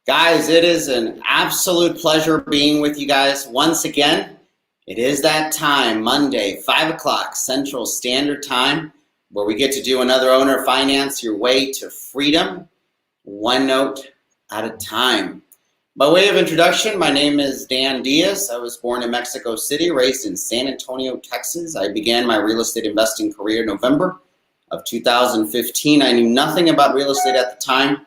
Guys, it is an absolute pleasure being with you guys once again. It is that time, Monday, 5 o'clock Central Standard Time, where we get to do another Owner Finance Your Way to Freedom, one note at a time. By way of introduction, my name is Dan Diaz. I was born in Mexico City, raised in San Antonio, Texas. I began my real estate investing career in November of 2015. I knew nothing about real estate at the time,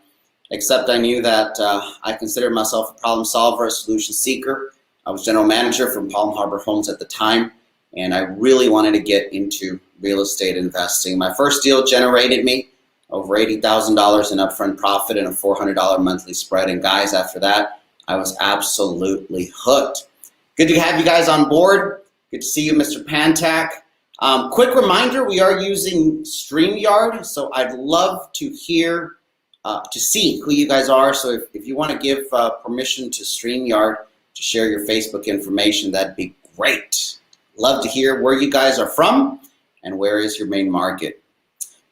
except I knew that I considered myself a problem solver, a solution seeker. I was general manager from Palm Harbor Homes at the time, and I really wanted to get into real estate investing. My first deal generated me over $80,000 in upfront profit and a $400 monthly spread. And guys, after that, I was absolutely hooked. Good to have you guys on board. Good to see you, Mr. Pantak. Quick reminder, we are using StreamYard, so I'd love to hear to see who you guys are. So if you want to give permission to StreamYard to share your Facebook information, that'd be great. Love to hear where you guys are from and where is your main market.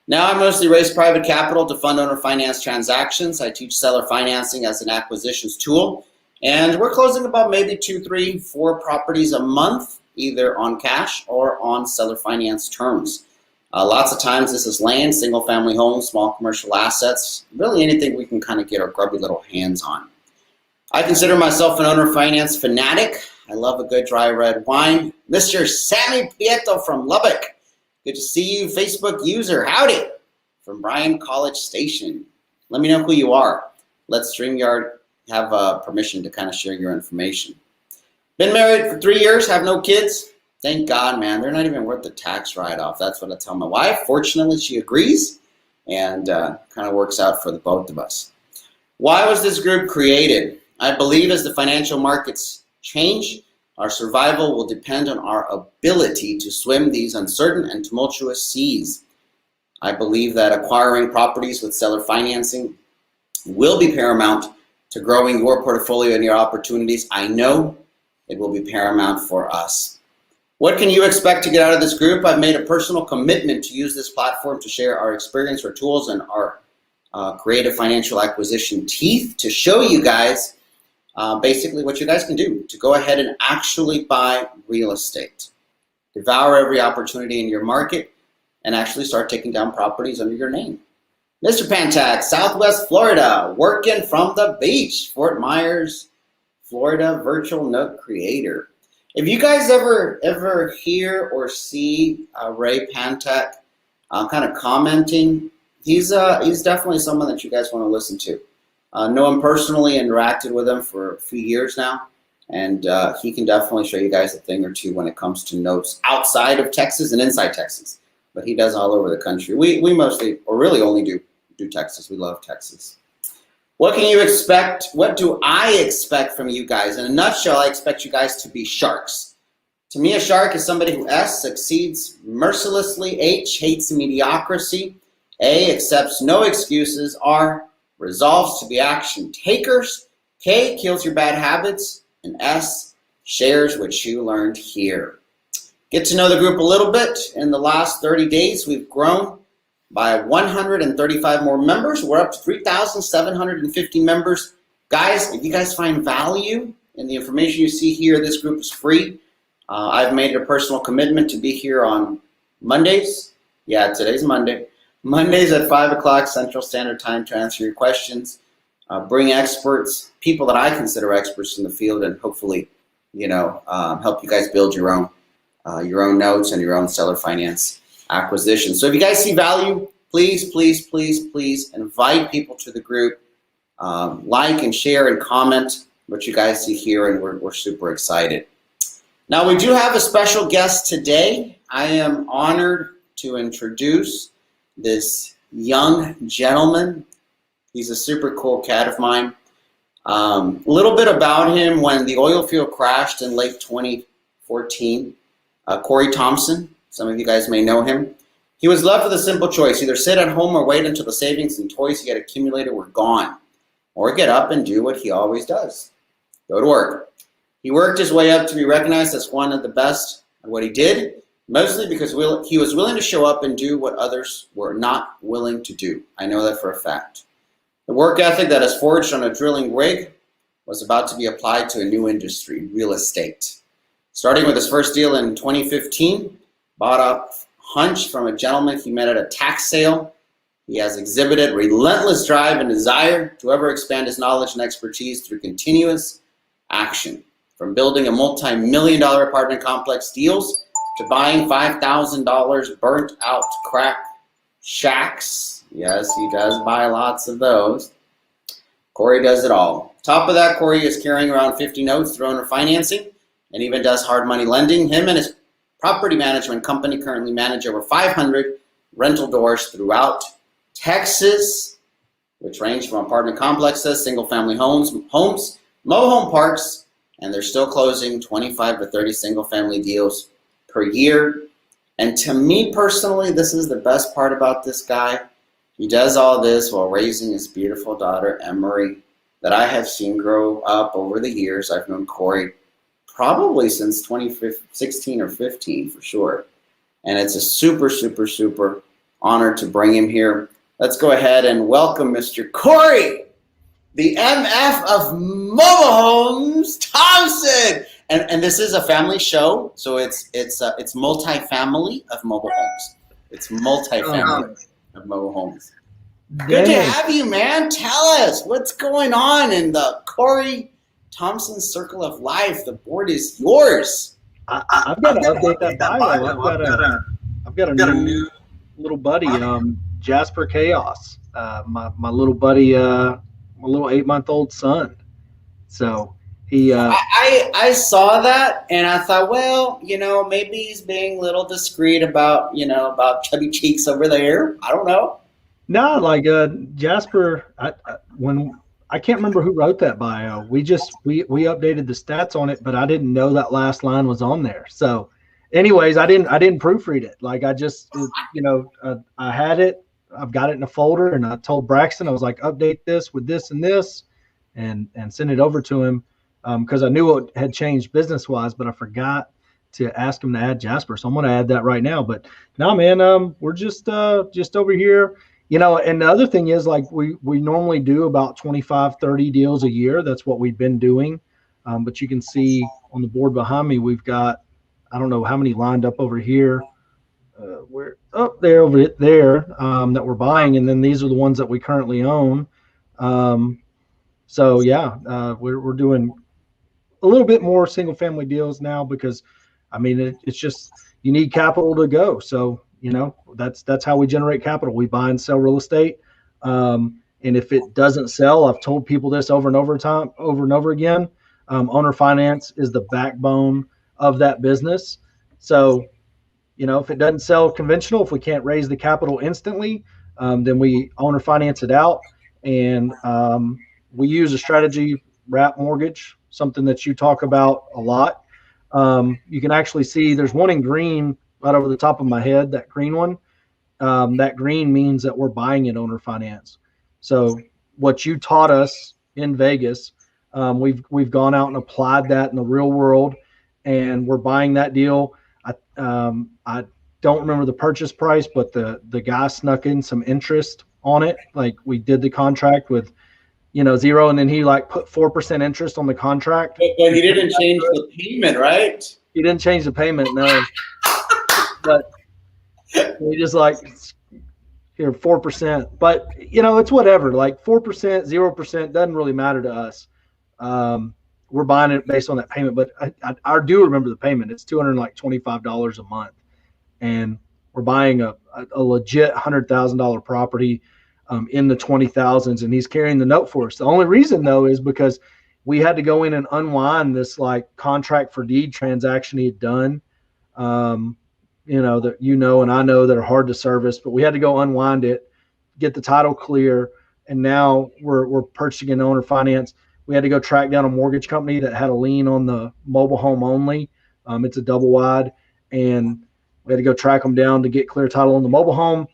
Now, I mostly raise private capital to fund owner finance transactions. I teach seller financing as an acquisitions tool, and we're closing about maybe 2, 3, 4 properties a month, either on cash or on seller finance terms. Lots of times this is land, single family homes, small commercial assets, really anything we can kind of get our grubby little hands on. I consider myself an owner finance fanatic. I love a good dry red wine. Mr. Sammy Prieto from Lubbock. Good to see you, Facebook user. Howdy, from Bryan College Station. Let me know who you are. Let StreamYard have permission to kind of share your information. Been married for 3 years, have no kids. Thank God, man. They're not even worth the tax write-off. That's what I tell my wife. Fortunately, she agrees and kind of works out for the both of us. Why was this group created? I believe as the financial markets change, our survival will depend on our ability to swim these uncertain and tumultuous seas. I believe that acquiring properties with seller financing will be paramount to growing your portfolio and your opportunities. I know it will be paramount for us. What can you expect to get out of this group? I've made a personal commitment to use this platform to share our experience, our tools, and our creative financial acquisition teeth to show you guys basically what you guys can do to go ahead and actually buy real estate. Devour every opportunity in your market and actually start taking down properties under your name. Mr. Pantak, Southwest Florida, working from the beach, Fort Myers, Florida, virtual note creator. If you guys ever hear or see Ray Pantak kind of commenting, he's definitely someone that you guys want to listen to. Know him personally, interacted with him for a few years now, and he can definitely show you guys a thing or two when it comes to notes outside of Texas and inside Texas. But he does all over the country. We mostly, or really only do Texas. We love Texas. What can you expect? What do I expect from you guys? In a nutshell, I expect you guys to be sharks. To me, a shark is somebody who S, succeeds mercilessly, H, hates mediocrity, A, accepts no excuses, R, resolves to be action takers, K, kills your bad habits, and S, shares what you learned here. Get to know the group a little bit. In the last 30 days, we've grown by 135 more members. We're up to 3,750 members. Guys, if you guys find value in the information you see here, this group is free. I've made a personal commitment to be here on Mondays. Yeah, today's Monday. Mondays at 5 o'clock Central Standard Time to answer your questions. Bring experts, people that I consider experts in the field, and hopefully, help you guys build your own notes and your own seller finance acquisition. So if you guys see value, please, please, please, please invite people to the group. Like and share and comment what you guys see here, and we're super excited. Now, we do have a special guest today. I am honored to introduce this young gentleman. He's a super cool cat of mine. A little bit about him: when the oil field crashed in late 2014, Corey Thompson, some of you guys may know him. He was left with a simple choice: either sit at home or wait until the savings and toys he had accumulated were gone, or get up and do what he always does: go to work. He worked his way up to be recognized as one of the best at what he did, mostly because he was willing to show up and do what others were not willing to do. I know that for a fact. The work ethic that is forged on a drilling rig was about to be applied to a new industry, real estate. Starting with his first deal in 2015, bought a hunch from a gentleman he met at a tax sale. He has exhibited relentless drive and desire to ever expand his knowledge and expertise through continuous action. From building a multi-million-dollar apartment complex deals to buying $5,000 burnt out crack shacks. Yes, he does buy lots of those. Corey does it all. Top of that, Corey is carrying around 50 notes through owner financing and even does hard money lending. Him and his property management company currently manage over 500 rental doors throughout Texas, which range from apartment complexes, single-family homes, mobile home parks, and they're still closing 25 to 30 single-family deals per year. And to me personally, this is the best part about this guy. He does all this while raising his beautiful daughter, Emery, that I have seen grow up over the years. I've known Corey probably since 2016 or 15 for sure. And it's a super, super, super honor to bring him here. Let's go ahead and welcome Mr. Corey, the MF of Mobile Homes, Thompson. And this is a family show, so it's multi-family of mobile homes. It's multi-family of mobile homes. Good to have you, man. Tell us what's going on in the Corey Thompson circle of life. The board is yours. I've got to update that bio. I've got a new little buddy, Jasper Chaos. My little buddy, my little 8-month-old son. So he. I saw that and I thought, well, maybe he's being a little discreet about chubby cheeks over there. I don't know. No, like Jasper. I can't remember who wrote that bio. We updated the stats on it, but I didn't know that last line was on there. So, anyways, I didn't proofread it. Like I just, I had it. I've got it in a folder, and I told Braxton, I was like, update this with this and this, and send it over to him because I knew it had changed business wise, but I forgot to ask him to add Jasper. So I'm going to add that right now. But no, man, we're just over here. And the other thing is, like, we normally do about 25, 30 deals a year. That's what we've been doing. But you can see on the board behind me, we've got, I don't know how many lined up over here. We're up there, over there, that we're buying. And then these are the ones that we currently own. So, yeah, we're doing a little bit more single family deals now because, I mean, it's just you need capital to go. So, that's how we generate capital. We buy and sell real estate. And if it doesn't sell, I've told people this over and over again. Owner finance is the backbone of that business. So, if it doesn't sell conventional, if we can't raise the capital instantly, then we owner finance it out. And we use a strategy wrap mortgage, something that you talk about a lot. You can actually see there's one in green right over the top of my head, that green one. That green means that we're buying it owner finance. So what you taught us in Vegas, we've gone out and applied that in the real world, and we're buying that deal. I don't remember the purchase price, but the guy snuck in some interest on it. Like we did the contract with, 0, and then he like put 4% interest on the contract. But he didn't change the payment, right? He didn't change the payment, no. But we just like here 4%. But it's whatever. Like 4%, 0% doesn't really matter to us. We're buying it based on that payment. But I do remember the payment. It's $225 a month, and we're buying a legit $100,000 property in the 20,000s, and he's carrying the note for us. The only reason though is because we had to go in and unwind this like contract for deed transaction he had done. That and I know that are hard to service, but we had to go unwind it, get the title clear, and now we're purchasing an owner finance. We had to go track down a mortgage company that had a lien on the mobile home only. It's a double wide, and we had to go track them down to get clear title on the mobile home.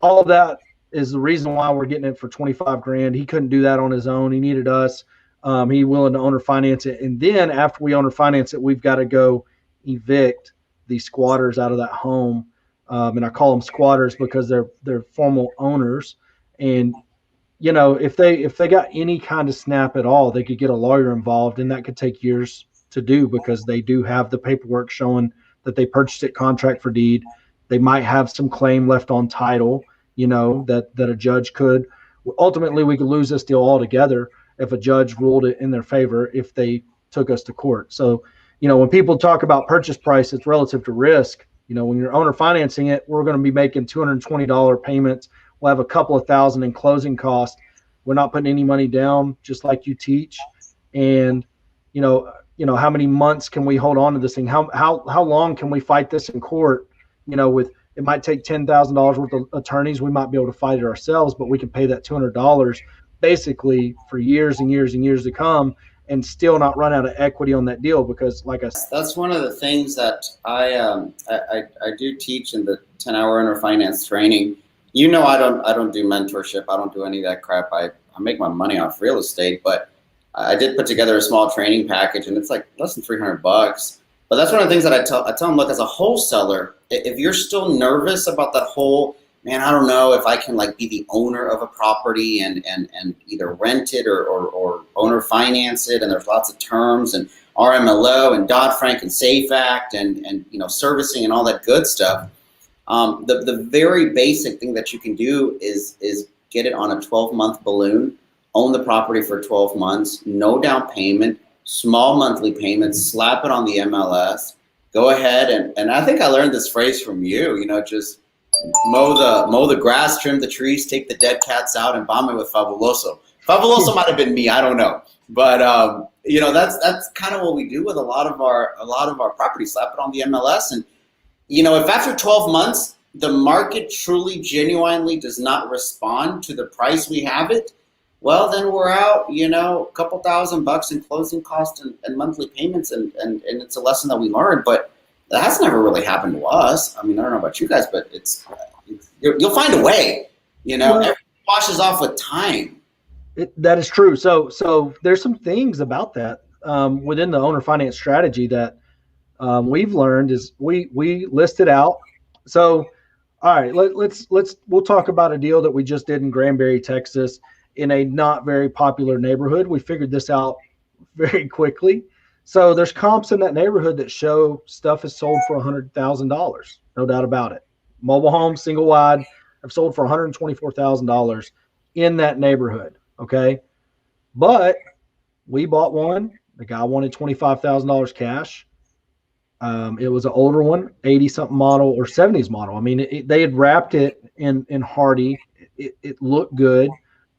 All of that is the reason why we're getting it for $25,000. He couldn't do that on his own. He needed us. He willing to owner finance it, and then after we owner finance it, we've got to go evict the squatters out of that home, and I call them squatters because they're formal owners. And if they got any kind of snap at all, they could get a lawyer involved, and that could take years to do because they do have the paperwork showing that they purchased it contract for deed. They might have some claim left on title, that a judge could. Ultimately, we could lose this deal altogether if a judge ruled it in their favor if they took us to court. So, when people talk about purchase price, it's relative to risk. When you're owner financing it, we're going to be making $220 payments. We'll have a couple of thousand in closing costs. We're not putting any money down, just like you teach. And how many months can we hold on to this thing? How long can we fight this in court? With it might take $10,000 worth of attorneys. We might be able to fight it ourselves, but we can pay that $200 basically for years and years and years to come, and still not run out of equity on that deal because, like I said, that's one of the things that I do teach in the 10-hour owner finance training. I don't do mentorship. I don't do any of that crap. I make my money off real estate, but I did put together a small training package, and it's like less than $300. But that's one of the things that I tell them, look, as a wholesaler, if you're still nervous about that whole, man, I don't know if I can be the owner of a property and either rent it or owner finance it, and there's lots of terms and RMLO and Dodd-Frank and SAFE Act and servicing and all that good stuff. The very basic thing that you can do is get it on a 12-month balloon, own the property for 12 months, no down payment, small monthly payments, slap it on the MLS, go ahead and I think I learned this phrase from you, just mow the grass, trim the trees, take the dead cats out, and bomb it with fabuloso. Fabuloso might have been me, I don't know, but that's kind of what we do with a lot of our properties. Slap it on the MLS, and if after 12 months the market truly, genuinely does not respond to the price we have it, well, then we're out, a couple $1,000 in closing costs and monthly payments, and it's a lesson that we learned. But that's never really happened to us. I mean, I don't know about you guys, but you'll find a way. Everything washes off with time. That is true. So there's some things about that within the owner finance strategy that we've learned is we list it out. So, all right, we'll talk about a deal that we just did in Granbury, Texas, in a not very popular neighborhood. We figured this out very quickly. So there's comps in that neighborhood that show stuff is sold for $100,000, no doubt about it. Mobile homes, single wide, have sold for $124,000 in that neighborhood. Okay, but we bought one. The guy wanted $25,000 cash. It was an older one, 80-something model or 70s model. I mean, they had wrapped it in hardy. It looked good.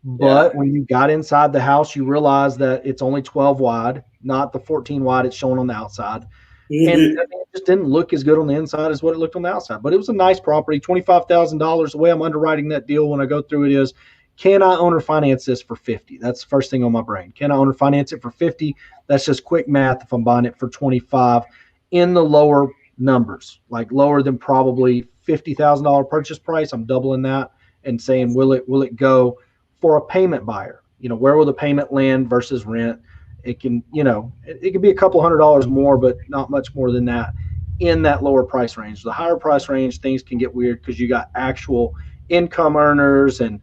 But when you got inside the house, you realize that it's only 12 wide, not the 14 wide it's showing on the outside. And it just didn't look as good on the inside as what it looked on the outside. But it was a nice property, $25,000. The way I'm underwriting that deal when I go through it is, can I owner finance this for 50? That's the first thing on my brain. Can I owner finance it for 50? That's just quick math if I'm buying it for 25 in the lower numbers, like lower than probably $50,000 purchase price. I'm doubling that and saying, will it go for a payment buyer? Where will the payment land versus rent? It can, it can be a couple $100 more, but not much more than that in that lower price range. The higher price range, things can get weird because you got actual income earners and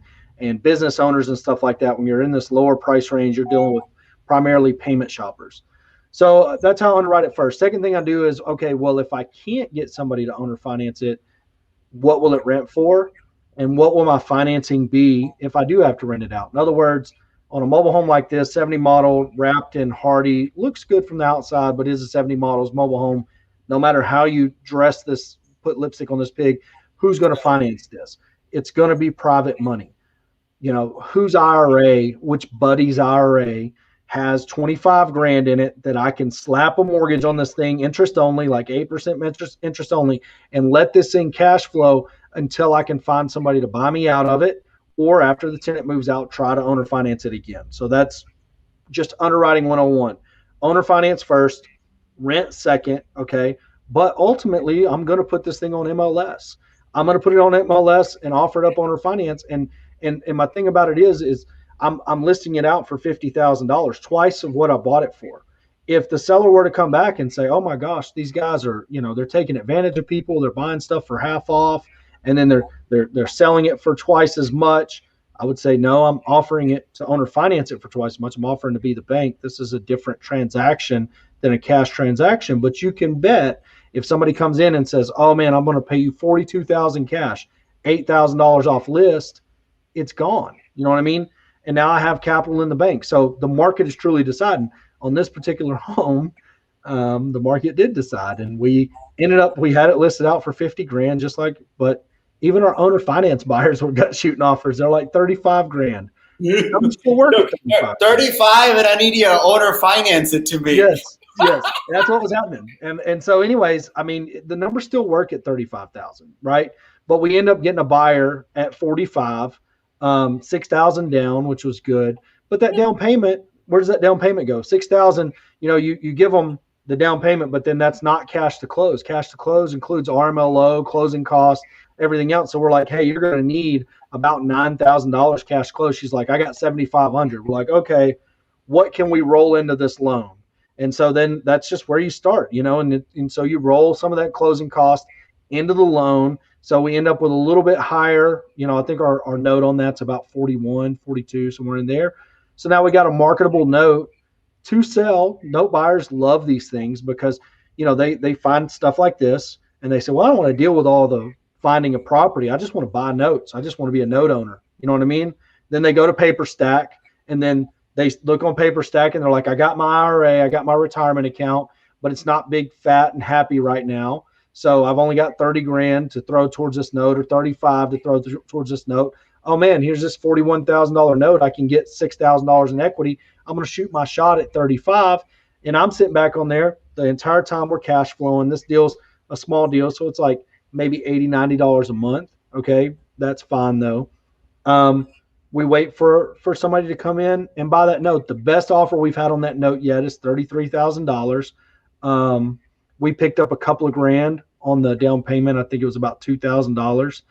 business owners and stuff like that. When you're in this lower price range, you're dealing with primarily payment shoppers. So that's how I underwrite it first. Second thing I do is, okay, well, if I can't get somebody to owner finance it, what will it rent for? And what will my financing be if I do have to rent it out? In other words, on a mobile home like this, 70 model, wrapped in hardy, looks good from the outside, but is a 70 model's mobile home. No matter how you dress this, put lipstick on this pig, who's going to finance this? It's going to be private money. Whose IRA, which buddy's IRA has 25 grand in it that I can slap a mortgage on this thing, interest only, like 8% interest only, and let this thing cash flow until I can find somebody to buy me out of it, or after the tenant moves out, try to owner finance it again. So that's just underwriting 101. Owner finance first, rent second, okay? But ultimately, I'm going to put this thing on MLS. I'm going to put it on MLS and offer it up owner finance. And my thing about it is I'm listing it out for $50,000, twice of what I bought it for. If the seller were to come back and say, oh my gosh, these guys are, they're taking advantage of people, they're buying stuff for half off, and then they're selling it for twice as much, I would say, no, I'm offering it to owner finance it for twice as much. I'm offering to be the bank. This is a different transaction than a cash transaction. But you can bet if somebody comes in and says, oh man, I'm going to pay you $42,000 cash, $8,000 off list, it's gone. You know what I mean? And now I have capital in the bank. So the market is truly deciding on this particular home. The market did decide, and we had it listed out for 50 grand, but even our owner finance buyers were gut shooting offers. They're like 35 grand. I'm still working. 35, and I need you to owner finance it to me. Yes, that's what was happening. And so, anyways, I mean, the numbers still work at 35,000, right? But we end up getting a buyer at 45, 6,000 down, which was good. But that down payment, where does that down payment go? 6,000. You give them the down payment, but then that's not cash to close. Cash to close includes RMLO, closing costs, everything else. So we're like, hey, you're going to need about $9,000 cash close. She's like, I got 7,500. We're like, okay, what can we roll into this loan? And so then that's just where you start, and so you roll some of that closing cost into the loan. So we end up with a little bit higher, I think our note on that's about 41, 42, somewhere in there. So now we got a marketable note to sell. Note buyers love these things because, they find stuff like this and they say, well, I don't want to deal with all the finding a property. I just want to buy notes. I just want to be a note owner. You know what I mean? Then they go to Paper Stack, and then they look on Paper Stack and they're like, I got my IRA, I got my retirement account, but it's not big, fat, and happy right now. So I've only got 30 grand to throw towards this note, or 35 to throw towards this note. Oh man, here's this $41,000 note. I can get $6,000 in equity. I'm going to shoot my shot at 35, and I'm sitting back on there the entire time we're cash flowing. This deal's a small deal, so it's like maybe $80, $90 a month. Okay, that's fine though. We wait for somebody to come in and buy that note. The best offer we've had on that note yet is $33,000. We picked up a couple of grand on the down payment. I think it was about $2,000.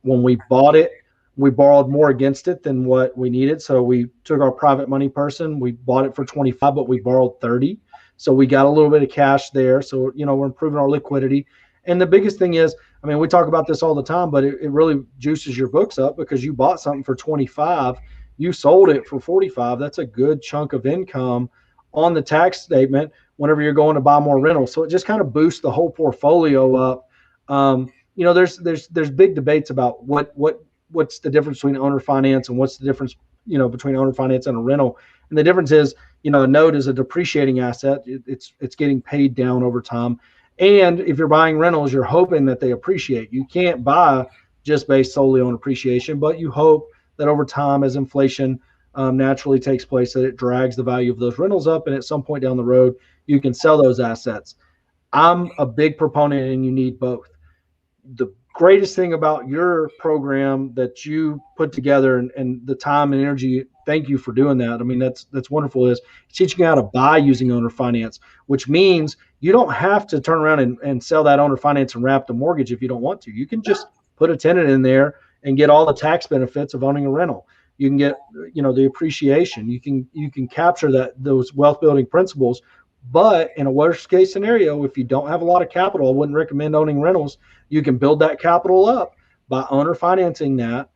When we bought it, we borrowed more against it than what we needed. So we took our private money person. We bought it for 25, but we borrowed 30. So we got a little bit of cash there. So, we're improving our liquidity. And the biggest thing is, I mean, we talk about this all the time, but it really juices your books up because you bought something for 25, you sold it for 45. That's a good chunk of income on the tax statement whenever you're going to buy more rentals. So it just kind of boosts the whole portfolio up. There's big debates about what's the difference between owner finance and what's the difference, between owner finance and a rental. And the difference is, a note is a depreciating asset. It's getting paid down over time. And if you're buying rentals, you're hoping that they appreciate. You can't buy just based solely on appreciation, but you hope that over time, as inflation naturally takes place, that it drags the value of those rentals up, and at some point down the road, you can sell those assets. I'm a big proponent, and you need both. The greatest thing about your program that you put together and the time and energy, thank you for doing that. I mean, that's wonderful, is teaching you how to buy using owner finance, which means you don't have to turn around and sell that owner finance and wrap the mortgage if you don't want to. You can just put a tenant in there and get all the tax benefits of owning a rental. You can get, the appreciation. You can capture those wealth building principles. But in a worst case scenario, if you don't have a lot of capital, I wouldn't recommend owning rentals. You can build that capital up by owner financing that,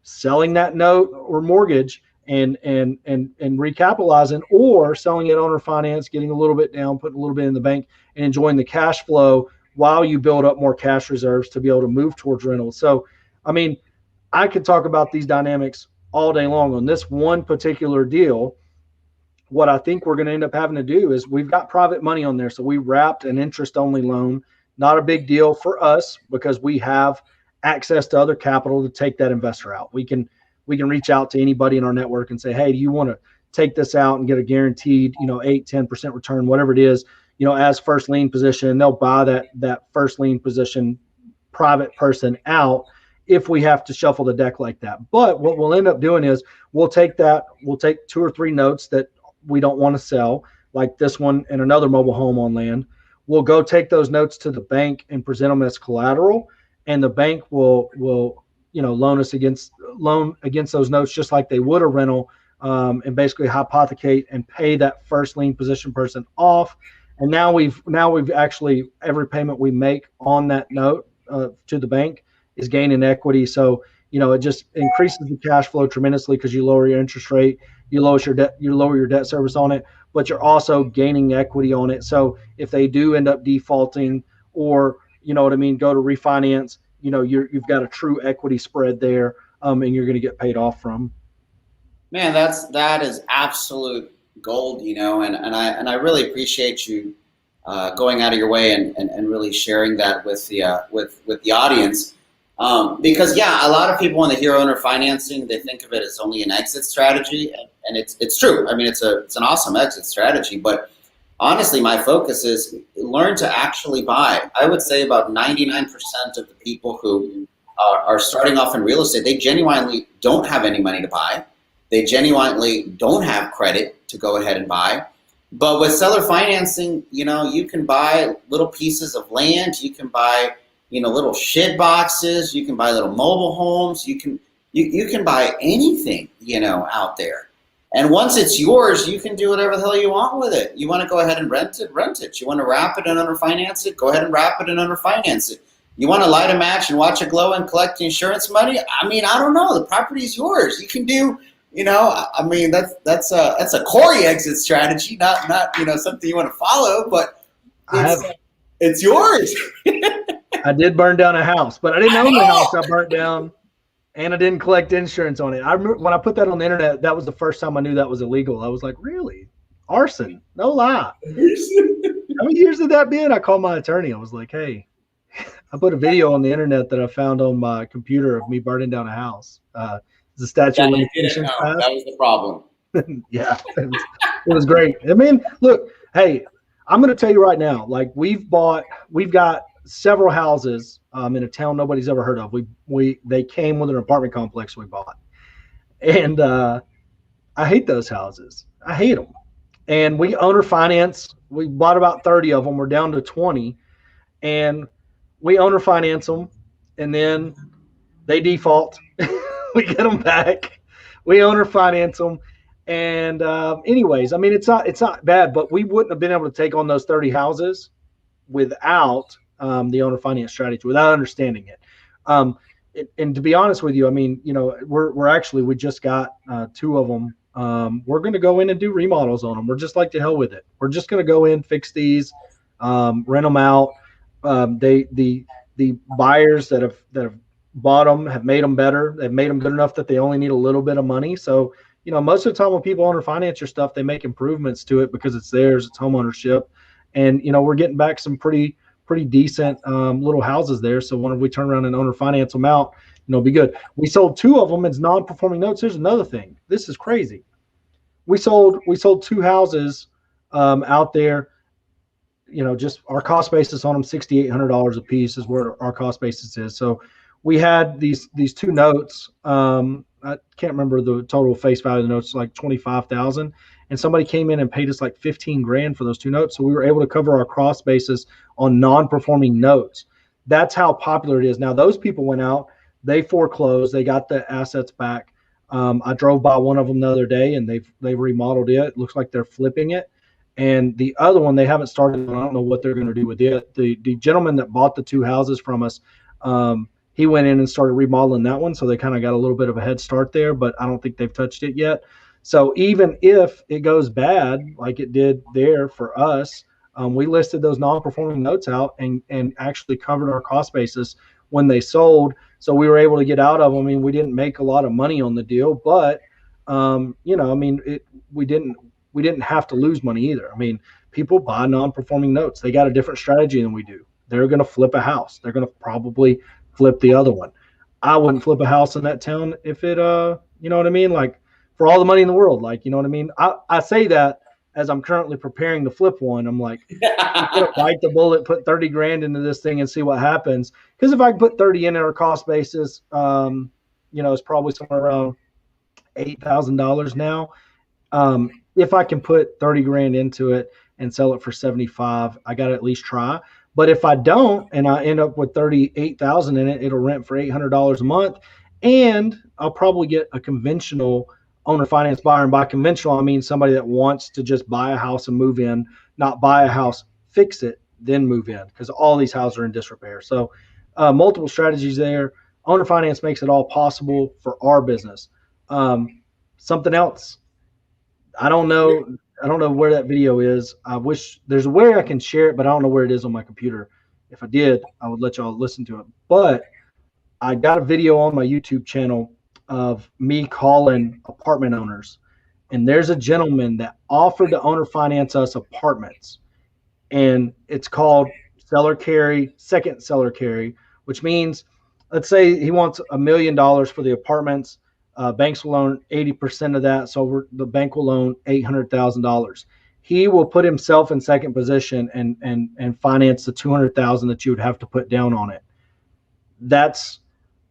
selling that note or mortgage, and recapitalizing, or selling it owner finance, getting a little bit down, putting a little bit in the bank, and enjoying the cash flow while you build up more cash reserves to be able to move towards rentals. So, I mean, I could talk about these dynamics all day long on this one particular deal. What I think we're going to end up having to do is we've got private money on there. So we wrapped an interest-only loan. Not a big deal for us because we have access to other capital to take that investor out. We can reach out to anybody in our network and say, hey, do you want to take this out and get a guaranteed, 8-10% return, whatever it is, as first lien position. They'll buy that first lien position private person out if we have to shuffle the deck like that. But what we'll end up doing is we'll take 2 or 3 notes that we don't want to sell, like this one and another mobile home on land. We'll go take those notes to the bank and present them as collateral, and the bank will loan against those notes just like they would a rental, and basically hypothecate and pay that first lien position person off. And now we've actually, every payment we make on that note to the bank is gaining equity. So it just increases the cash flow tremendously because you lower your interest rate, you lower your debt service on it, but you're also gaining equity on it. So if they do end up defaulting, or go to refinance, you've got a true equity spread there, and you're going to get paid off from. Man, that is absolute gold, and I really appreciate you going out of your way and really sharing that with the audience. Because a lot of people when they hear owner financing, they think of it as only an exit strategy, and it's true. I mean, it's an awesome exit strategy, but honestly, my focus is learn to actually buy. I would say about 99% of the people who are starting off in real estate, they genuinely don't have any money to buy. They genuinely don't have credit to go ahead and buy. But with seller financing, you can buy little pieces of land, you can buy, little shit boxes, you can buy little mobile homes, you can buy anything, out there. And once it's yours, you can do whatever the hell you want with it. You want to go ahead and rent it. You want to wrap it and underfinance it, go ahead and wrap it and underfinance it. You want to light a match and watch it glow and collect the insurance money? I mean, I don't know. The property's yours. You can do, I mean, that's a Corey exit strategy, not something you want to follow, but it's yours. I did burn down a house, but I didn't own the house I burnt down, and I didn't collect insurance on it. I remember when I put that on the internet, that was the first time I knew that was illegal. I was like, really? Arson? No lie. How many years did that been? I called my attorney. I was like, hey, I put a video on the internet that I found on my computer of me burning down a house. The statute of limitations passed. That was the problem. Yeah, it was great. I mean, look, hey, I'm going to tell you right now, like we've got several houses in a town nobody's ever heard of. They came with an apartment complex we bought, and I hate those houses. I hate them. And we owner finance. We bought about 30 of them. We're down to 20, and we owner finance them, and then they default. We get them back. We owner finance them. And anyways, I mean, it's not bad, but we wouldn't have been able to take on those 30 houses without the owner finance strategy, without understanding it. And to be honest with you, I mean, we just got 2 of them. We're going to go in and do remodels on them. We're just like to hell with it. We're just going to go in, fix these, rent them out. The buyers that have bought them have made them better. They've made them good enough that they only need a little bit of money. So, most of the time when people owner finance your stuff, they make improvements to it because it's theirs, it's home ownership. And, we're getting back some pretty decent little houses there. So when we turn around and owner finance them out, it'll be good. We sold 2 of them as non-performing notes. Here's another thing. This is crazy. We sold 2 houses out there. Just our cost basis on them, $6,800 a piece is where our cost basis is. So we had these 2 notes. I can't remember the total face value of the notes, like $25,000. And somebody came in and paid us like $15,000 for those 2 notes. So we were able to cover our cost basis on non-performing notes. That's how popular it is. Now, those people went out, they foreclosed, they got the assets back. I drove by one of them the other day and they've remodeled it. It looks like they're flipping it. And the other one, they haven't started. I don't know what they're going to do with it. The gentleman that bought the 2 houses from us, he went in and started remodeling that one. So they kind of got a little bit of a head start there, but I don't think they've touched it yet. So even if it goes bad, like it did there for us, we listed those non-performing notes out and actually covered our cost basis when they sold. So we were able to get out of them. I mean, we didn't make a lot of money on the deal, but we didn't have to lose money either. I mean, people buy non-performing notes. They got a different strategy than we do. They're going to flip a house. They're going to probably flip the other one. I wouldn't flip a house in that town if it, you know what I mean? Like for all the money in the world, like, you know what I mean? I say that as I'm currently preparing to flip one. I'm like, I'm going to bite the bullet, put $30,000 into this thing and see what happens. Because if I can put 30 in our cost basis, it's probably somewhere around $8,000 now. If I can put 30 grand into it and sell it for 75, I got to at least try. But if I don't, and I end up with 38,000 in it, it'll rent for $800 a month. And I'll probably get a conventional owner finance buyer. And by conventional, I mean somebody that wants to just buy a house and move in, not buy a house, fix it, then move in, because all these houses are in disrepair. So multiple strategies there. owner finance makes it all possible for our business. Something else, I don't know where that video is. I wish there's a way I can share it, but I don't know where it is on my computer. If I did, I would let y'all listen to it. But I got a video on my YouTube channel of me calling apartment owners. And there's a gentleman that offered to owner finance us apartments. And it's called seller carry, second seller carry, which means, let's say he wants $1 million for the apartments. Banks will loan 80% of that. So the bank will loan $800,000. He will put himself in second position and finance the $200,000 that you would have to put down on it. That's,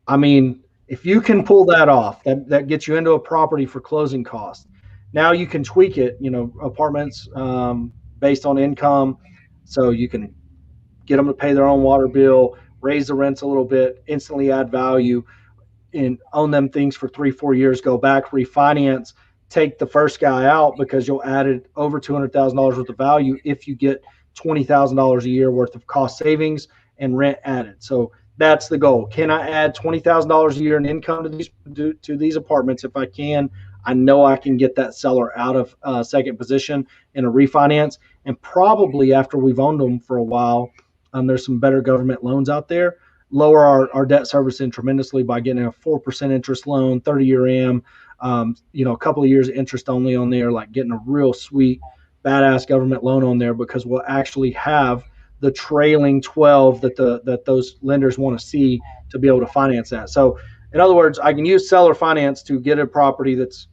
I mean, if you can pull that off, that gets you into a property for closing costs. Now you can tweak it, apartments based on income. So you can get them to pay their own water bill, raise the rents a little bit, instantly add value, and own them things for 3-4 years, go back, refinance, take the first guy out because you'll add over $200,000 worth of value if you get $20,000 a year worth of cost savings and rent added. So that's the goal. Can I add $20,000 a year in income to these apartments? If I can, I know I can get that seller out of second position in a refinance. And probably after we've owned them for a while, there's some better government loans out there. Lower our debt servicing tremendously by getting a 4% interest loan, 30-year AM, a couple of years of interest only on there, like getting a real sweet, badass government loan on there, because we'll actually have the trailing 12 that those lenders want to see to be able to finance that. So in other words, I can use seller finance to get a property that's,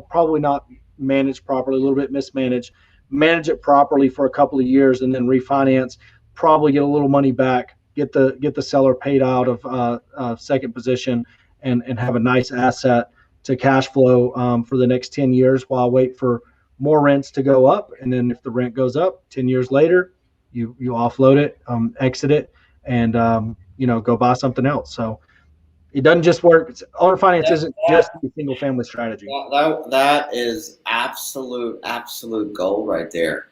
probably not managed properly, a little bit mismanaged, manage it properly for a couple of years, and then refinance, probably get a little money back, get the seller paid out of second position, and have a nice asset to cash flow for the next 10 years while I wait for more rents to go up. And then if the rent goes up 10 years later, you offload it, exit it, and go buy something else. So it doesn't just work. Owner finance isn't just a single family strategy. That is absolute gold right there.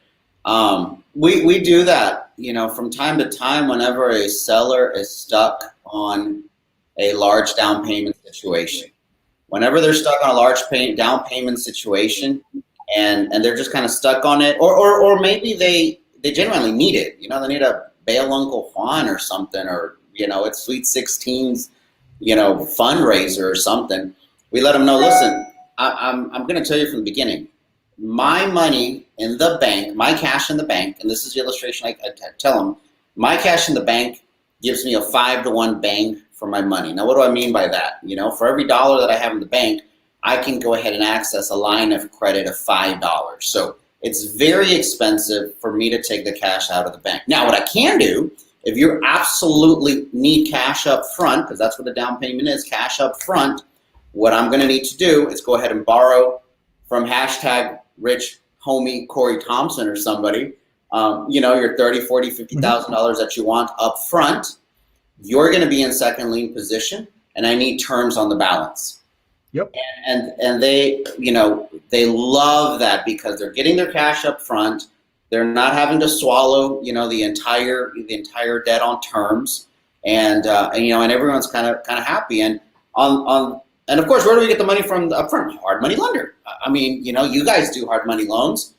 We do that, from time to time whenever a seller is stuck on a large down payment situation. Whenever they're stuck on a large down payment situation and they're just kind of stuck on it, or maybe they genuinely need it. They need a bail Uncle Juan or something, or, it's Sweet 16's, fundraiser or something. We let them know, listen, I'm going to tell you from the beginning, my money in the bank, my cash in the bank, and this is the illustration I tell them, my cash in the bank gives me a 5-to-1 bang for my money. Now, what do I mean by that? For every dollar that I have in the bank, I can go ahead and access a line of credit of $5. So it's very expensive for me to take the cash out of the bank. Now, what I can do, if you absolutely need cash up front, because that's what the down payment is, cash up front, what I'm going to need to do is go ahead and borrow from #rich homie Corey Thompson or somebody, your $30, $40, $50,000 that you want up front. You're going to be in second lien position, and I need terms on the balance. Yep. And they, they love that because they're getting their cash up front. They're not having to swallow, the entire debt on terms, and everyone's kind of happy. And and of course, where do we get the money from up front? Hard money lender. I mean, you guys do hard money loans.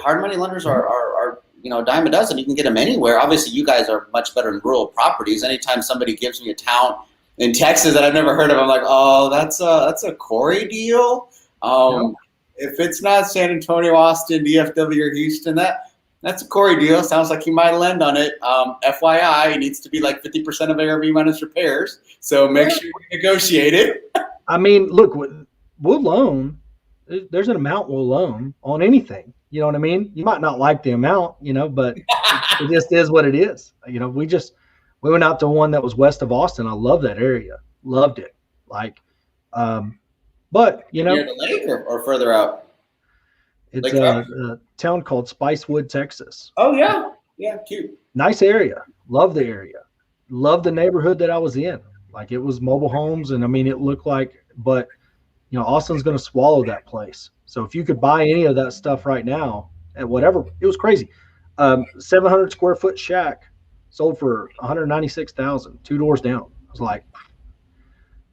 Hard money lenders are a dime a dozen. You can get them anywhere. Obviously, you guys are much better in rural properties. Anytime somebody gives me a town in Texas that I've never heard of, I'm like, oh, that's a Corey deal. If it's not San Antonio, Austin, DFW, or Houston, that's a Corey deal. Sounds like he might lend on it. FYI, it needs to be like 50% of ARV minus repairs. So make sure you negotiate it. I mean, look, we'll loan. There's an amount we'll loan on anything. You know what I mean? You might not like the amount, but it just is what it is. We went out to one that was west of Austin. I love that area. Loved it. But near the lake or further out? It's a town called Spicewood, Texas. Oh yeah, cute. Nice area. Love the area. Love the neighborhood that I was in. Like, it was mobile homes, and I mean, it looked like, but Austin's going to swallow that place. So if you could buy any of that stuff right now at whatever, it was crazy. 700 square foot shack sold for $196,000, 2 doors down. I was like,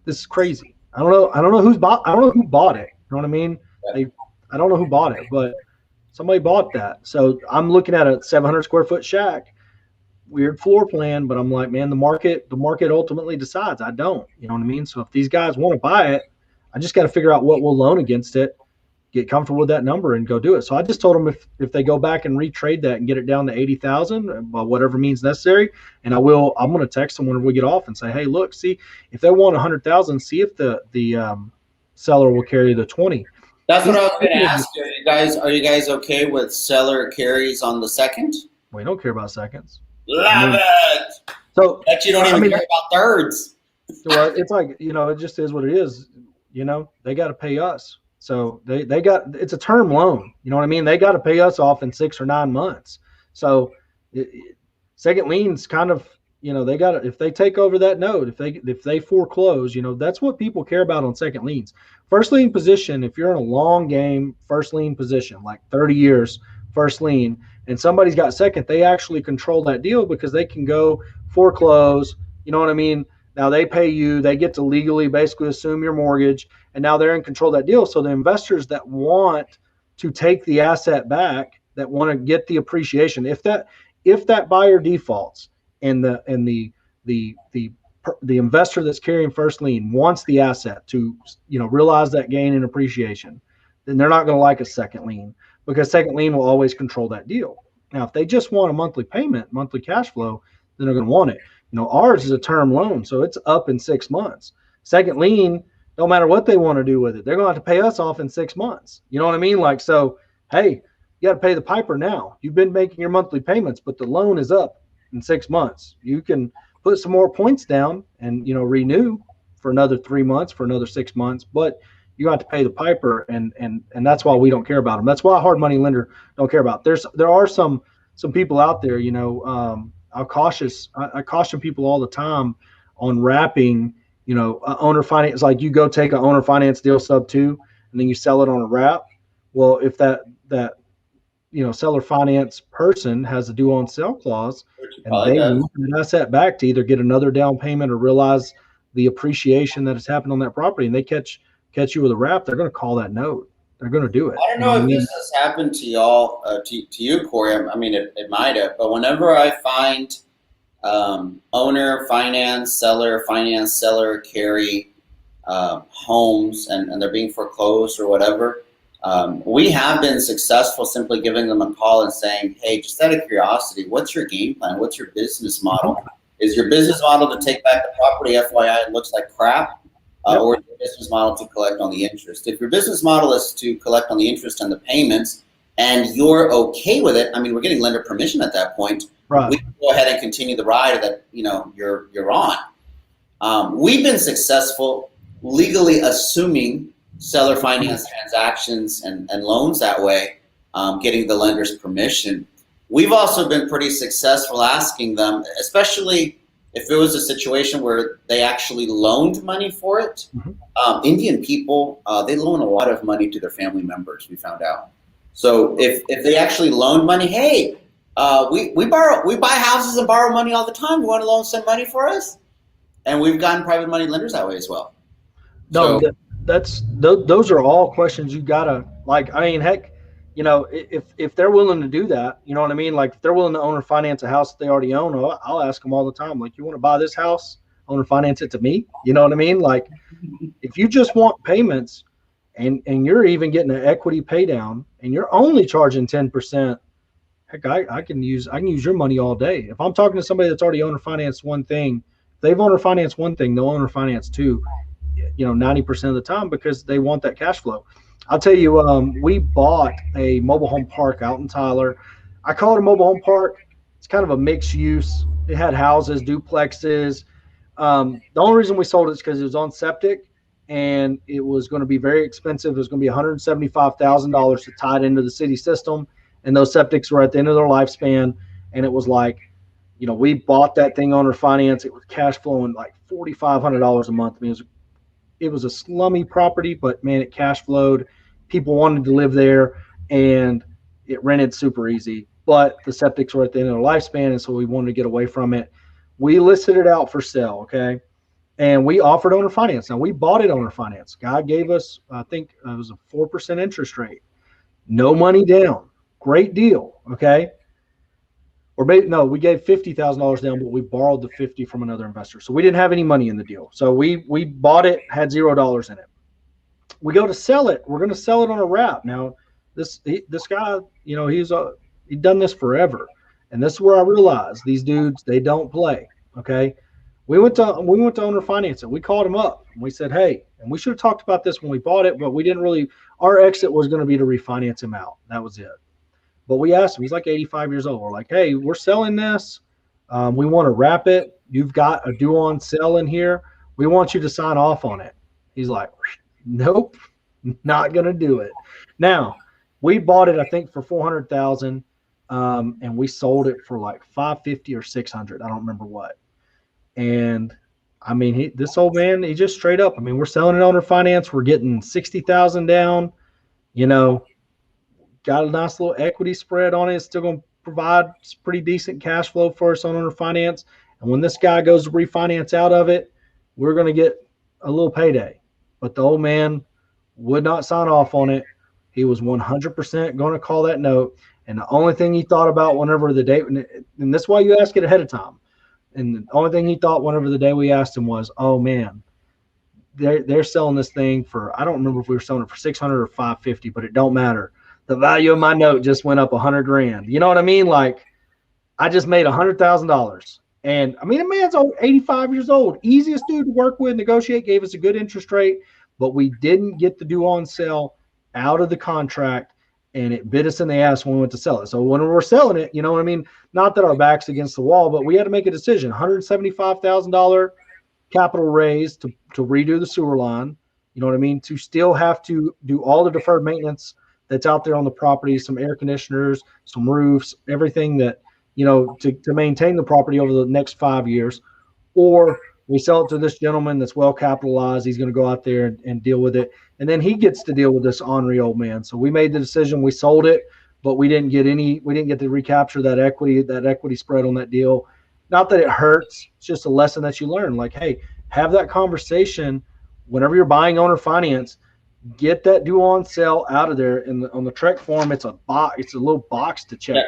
This is crazy. I don't know. I don't know who's bought. I don't know who bought it. You know what I mean? I don't know who bought it, but somebody bought that. So I'm looking at a 700 square foot shack, weird floor plan, but I'm like, man, the market ultimately decides. I don't. You know what I mean? So if these guys want to buy it, I just got to figure out what we'll loan against it, get comfortable with that number, and go do it. So I just told them if they go back and retrade that and get it down to 80,000 by whatever means necessary, and I'm going to text them whenever we get off and say, hey, look, see if they want 100,000, see if the seller will carry the 20. That's what I was going to ask you. Are you guys okay with seller carries on the second? We don't care about seconds. Love it. So that you don't even care about thirds. Well, it's like, it just is what it is. They got to pay us. So they got, it's a term loan. You know what I mean? They got to pay us off in 6 or 9 months. So second lien's kind of, they got to, if they take over that note, if they foreclose, that's what people care about on second liens. First lien position, if you're in a long game, first lien position, like 30 years, first lien, and somebody's got second, they actually control that deal because they can go foreclose. You know what I mean? Now they pay you, they get to legally basically assume your mortgage, and now they're in control of that deal. So the investors that want to take the asset back, that want to get the appreciation, if that buyer defaults and the investor that's carrying first lien wants the asset to, realize that gain in appreciation, then they're not going to like a second lien, because second lien will always control that deal. Now, if they just want a monthly payment, monthly cash flow, then they're going to want it. Ours is a term loan, so it's up in 6 months. Second lien, no matter what they want to do with it, they're going to have to pay us off in 6 months. You know what I mean? Like, so, hey, you got to pay the piper now. You've been making your monthly payments, but the loan is up in 6 months. You can put some more points down and, renew for another 3 months, for another 6 months, but you have to pay the piper, and that's why we don't care about them. That's why a hard money lender don't care about. There are some people out there, I caution people all the time on wrapping, owner finance. Like, you go take an owner finance deal sub 2 and then you sell it on a wrap. Well, if that seller finance person has a due on sale clause, and they want an asset back to either get another down payment or realize the appreciation that has happened on that property, and they catch you with a wrap, they're going to call that note. They're going to do it. I don't know if this has happened to y'all, to you, Corey. I mean, it might have, but whenever I find owner finance, seller carry homes and they're being foreclosed or whatever, we have been successful simply giving them a call and saying, hey, just out of curiosity, what's your game plan? What's your business model? Is your business model to take back the property, FYI, it looks like crap? Or is your business model to collect on the interest? If your business model is to collect on the interest and the payments, and you're okay with it, I mean, we're getting lender permission at that point. Right. We can go ahead and continue the ride that you're on. We've been successful legally assuming seller finance transactions and loans that way, getting the lender's permission. We've also been pretty successful asking them, especially if it was a situation where they actually loaned money for it. Mm-hmm. Indian people, they loan a lot of money to their family members, we found out. So if they actually loan money, hey, we buy houses and borrow money all the time. You want to loan some money for us? And we've gotten private money lenders that way as well. No, those are all questions you gotta, like, I mean, heck, if they're willing to do that, you know what I mean? Like, if they're willing to own or finance a house that they already own, I'll ask them all the time, like, you want to buy this house, own or finance it to me? You know what I mean? Like, if you just want payments and you're even getting an equity pay down and you're only charging 10%, heck, I can use your money all day. If I'm talking to somebody that's already owner financed one thing, if they've owner financed one thing, they'll owner finance two, 90% of the time, because they want that cash flow. I'll tell you, we bought a mobile home park out in Tyler. I call it a mobile home park. It's kind of a mixed use. It had houses, duplexes. The only reason we sold it is because it was on septic, and it was going to be very expensive. It was going to be $175,000 to tie it into the city system, and those septics were at the end of their lifespan. And it was like, we bought that thing on our finance. It was cash flowing like $4,500 a month. I mean, it was a slummy property, but man, it cash flowed. People wanted to live there, and it rented super easy. But the septics were at the end of their lifespan, and so we wanted to get away from it. We listed it out for sale, okay? And we offered owner finance. Now we bought it owner finance. Guy gave us, I think it was a 4% interest rate, no money down. Great deal. Okay. Or maybe no, we gave $50,000 down, but we borrowed the 50 from another investor. So we didn't have any money in the deal. So we bought it, had $0 in it. We go to sell it. We're going to sell it on a wrap. Now, this guy, you know, he'd done this forever, and this is where I realized these dudes, they don't play. Okay, we went to owner finance it. We called him up and we said, hey, and we should have talked about this when we bought it, but we didn't really. Our exit was going to be to refinance him out. That was it. But we asked him. He's like 85 years old. We're like, hey, we're selling this. We want to wrap it. You've got a due on sale in here. We want you to sign off on it. He's like, nope, not going to do it. Now, we bought it, I think, for $400,000, and we sold it for like $550 or $600. I don't remember what. And I mean, this old man, he just straight up. I mean, we're selling it owner finance. We're getting $60,000 down. You know, got a nice little equity spread on it. It's still going to provide pretty decent cash flow for us on owner finance. And when this guy goes to refinance out of it, we're going to get a little payday. But the old man would not sign off on it. He was 100% going to call that note. And the only thing he thought about whenever the date, and that's why you ask it ahead of time. And the only thing he thought whenever the day we asked him was, oh man, they're selling this thing for, I don't remember if we were selling it for $600 or $550, but it don't matter. The value of my note just went up $100,000. You know what I mean? Like, I just made $100,000. And I mean, the man's 85 years old, easiest dude to work with, negotiate, gave us a good interest rate, but we didn't get the due on sale out of the contract, and it bit us in the ass when we went to sell it. So when we're selling it, you know what I mean? Not that our back's against the wall, but we had to make a decision. $175,000 capital raise to redo the sewer line. You know what I mean? To still have to do all the deferred maintenance that's out there on the property, some air conditioners, some roofs, everything that, you know, to maintain the property over the next 5 years. Or we sell it to this gentleman that's well capitalized. He's going to go out there and deal with it. And then he gets to deal with this ornery old man. So we made the decision. We sold it, but we didn't get to recapture that equity spread on that deal. Not that it hurts. It's just a lesson that you learn. Like, hey, have that conversation whenever you're buying owner finance. Get that due on sale out of there. And on the Trek form, it's a box. It's a little box to check.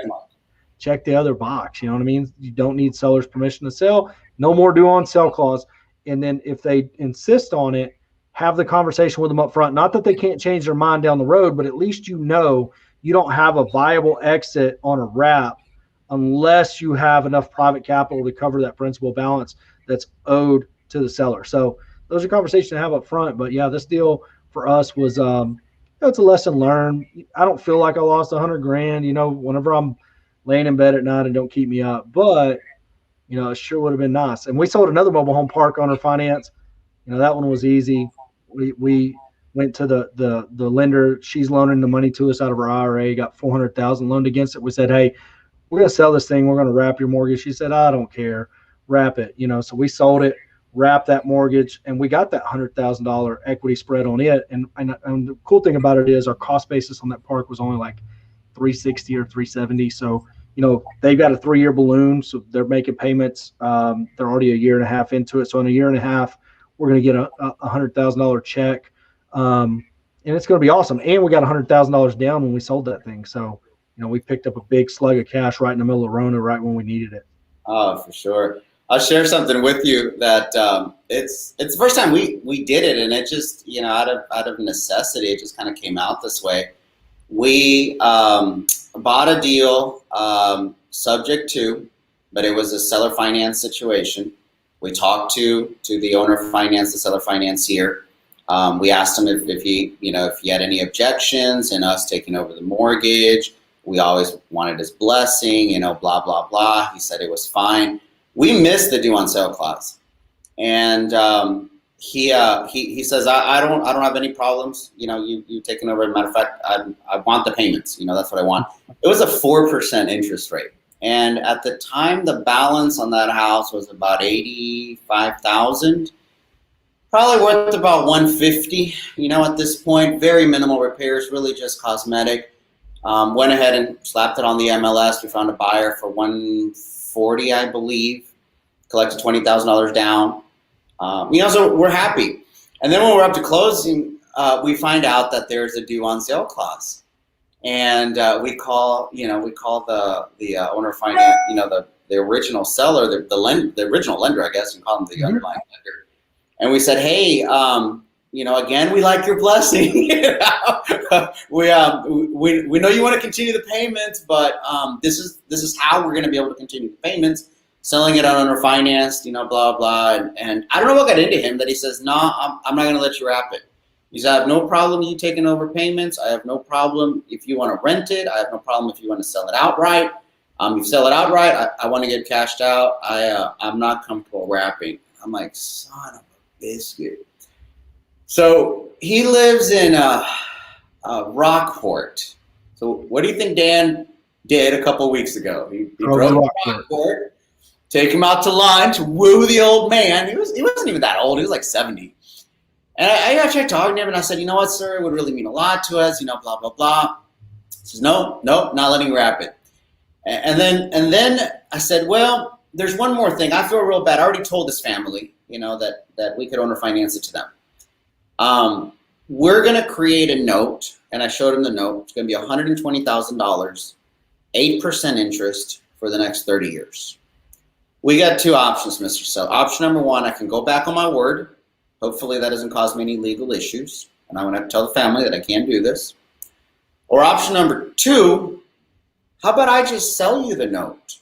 Check the other box. You know what I mean? You don't need seller's permission to sell. No more due on sell clause. And then if they insist on it, have the conversation with them up front. Not that they can't change their mind down the road, but at least you know you don't have a viable exit on a wrap unless you have enough private capital to cover that principal balance that's owed to the seller. So those are conversations to have up front. But yeah, this deal for us was, it's a lesson learned. I don't feel like I lost $100,000, you know, whenever I'm laying in bed at night and don't keep me up, but you know, it sure would have been nice. And we sold another mobile home park on our finance. You know, that one was easy. We went to the lender. She's loaning the money to us out of her IRA, got $400,000 loaned against it. We said, hey, we're going to sell this thing. We're going to wrap your mortgage. She said, I don't care. Wrap it. You know, so we sold it, wrapped that mortgage, and we got that $100,000 equity spread on it. And the cool thing about it is our cost basis on that park was only like $360 or $370. So, you know, they've got a 3-year balloon, so they're making payments. They're already a year and a half into it. So in a year and a half, we're going to get a $100,000 check. And it's going to be awesome. And we got $100,000 down when we sold that thing. So, you know, we picked up a big slug of cash right in the middle of Rona, right when we needed it. Oh, for sure. I'll share something with you that it's the first time we did it, and it just, you know, out of necessity, it just kind of came out this way. We bought a deal subject to, but it was a seller finance situation. We talked to the owner finance, the seller financier. We asked him if he had any objections in us taking over the mortgage. We always wanted his blessing, you know, blah, blah, blah. He said it was fine. We missed the due on sale clause. And he says, I don't have any problems. You know, you taking over. As a matter of fact, I want the payments. You know, that's what I want. It was a 4% interest rate. And at the time, the balance on that house was about $85,000, probably worth about $150. You know, at this point, very minimal repairs, really just cosmetic. Went ahead and slapped it on the MLS. We found a buyer for $140, I believe. Collected $20,000 down. So we're happy. And then when we're up to closing, we find out that there's a due on sale clause. And we call the owner finance, the original seller, the original lender, I guess, and call them the underlying lender. And we said, hey, again, we like your blessing. We know you want to continue the payments, but this is how we're going to be able to continue the payments. Selling it on owner financed, blah blah. And I don't know what got into him that he says, no, I'm not going to let you wrap it. He said, I have no problem you taking over payments. I have no problem if you want to rent it. I have no problem if you want to sell it outright. If you sell it outright, I want to get cashed out. I'm not comfortable wrapping. I'm like, son of a biscuit. So he lives in Rockport. So what do you think Dan did a couple of weeks ago? He drove to Rockport, take him out to lunch, woo the old man. He wasn't even that old. He was like 70. And I tried talking to him, and I said, you know what, sir, it would really mean a lot to us, blah, blah, blah. He says, no, not letting you wrap it. And then I said, well, there's one more thing. I feel real bad. I already told this family, that we could owner finance it to them. We're going to create a note, and I showed him the note. It's going to be $120,000, 8% interest for the next 30 years. We got two options, Mr. Sell. Option number one, I can go back on my word. Hopefully that doesn't cause me any legal issues, and I'm going to have to tell the family that I can't do this. Or option number two, how about I just sell you the note?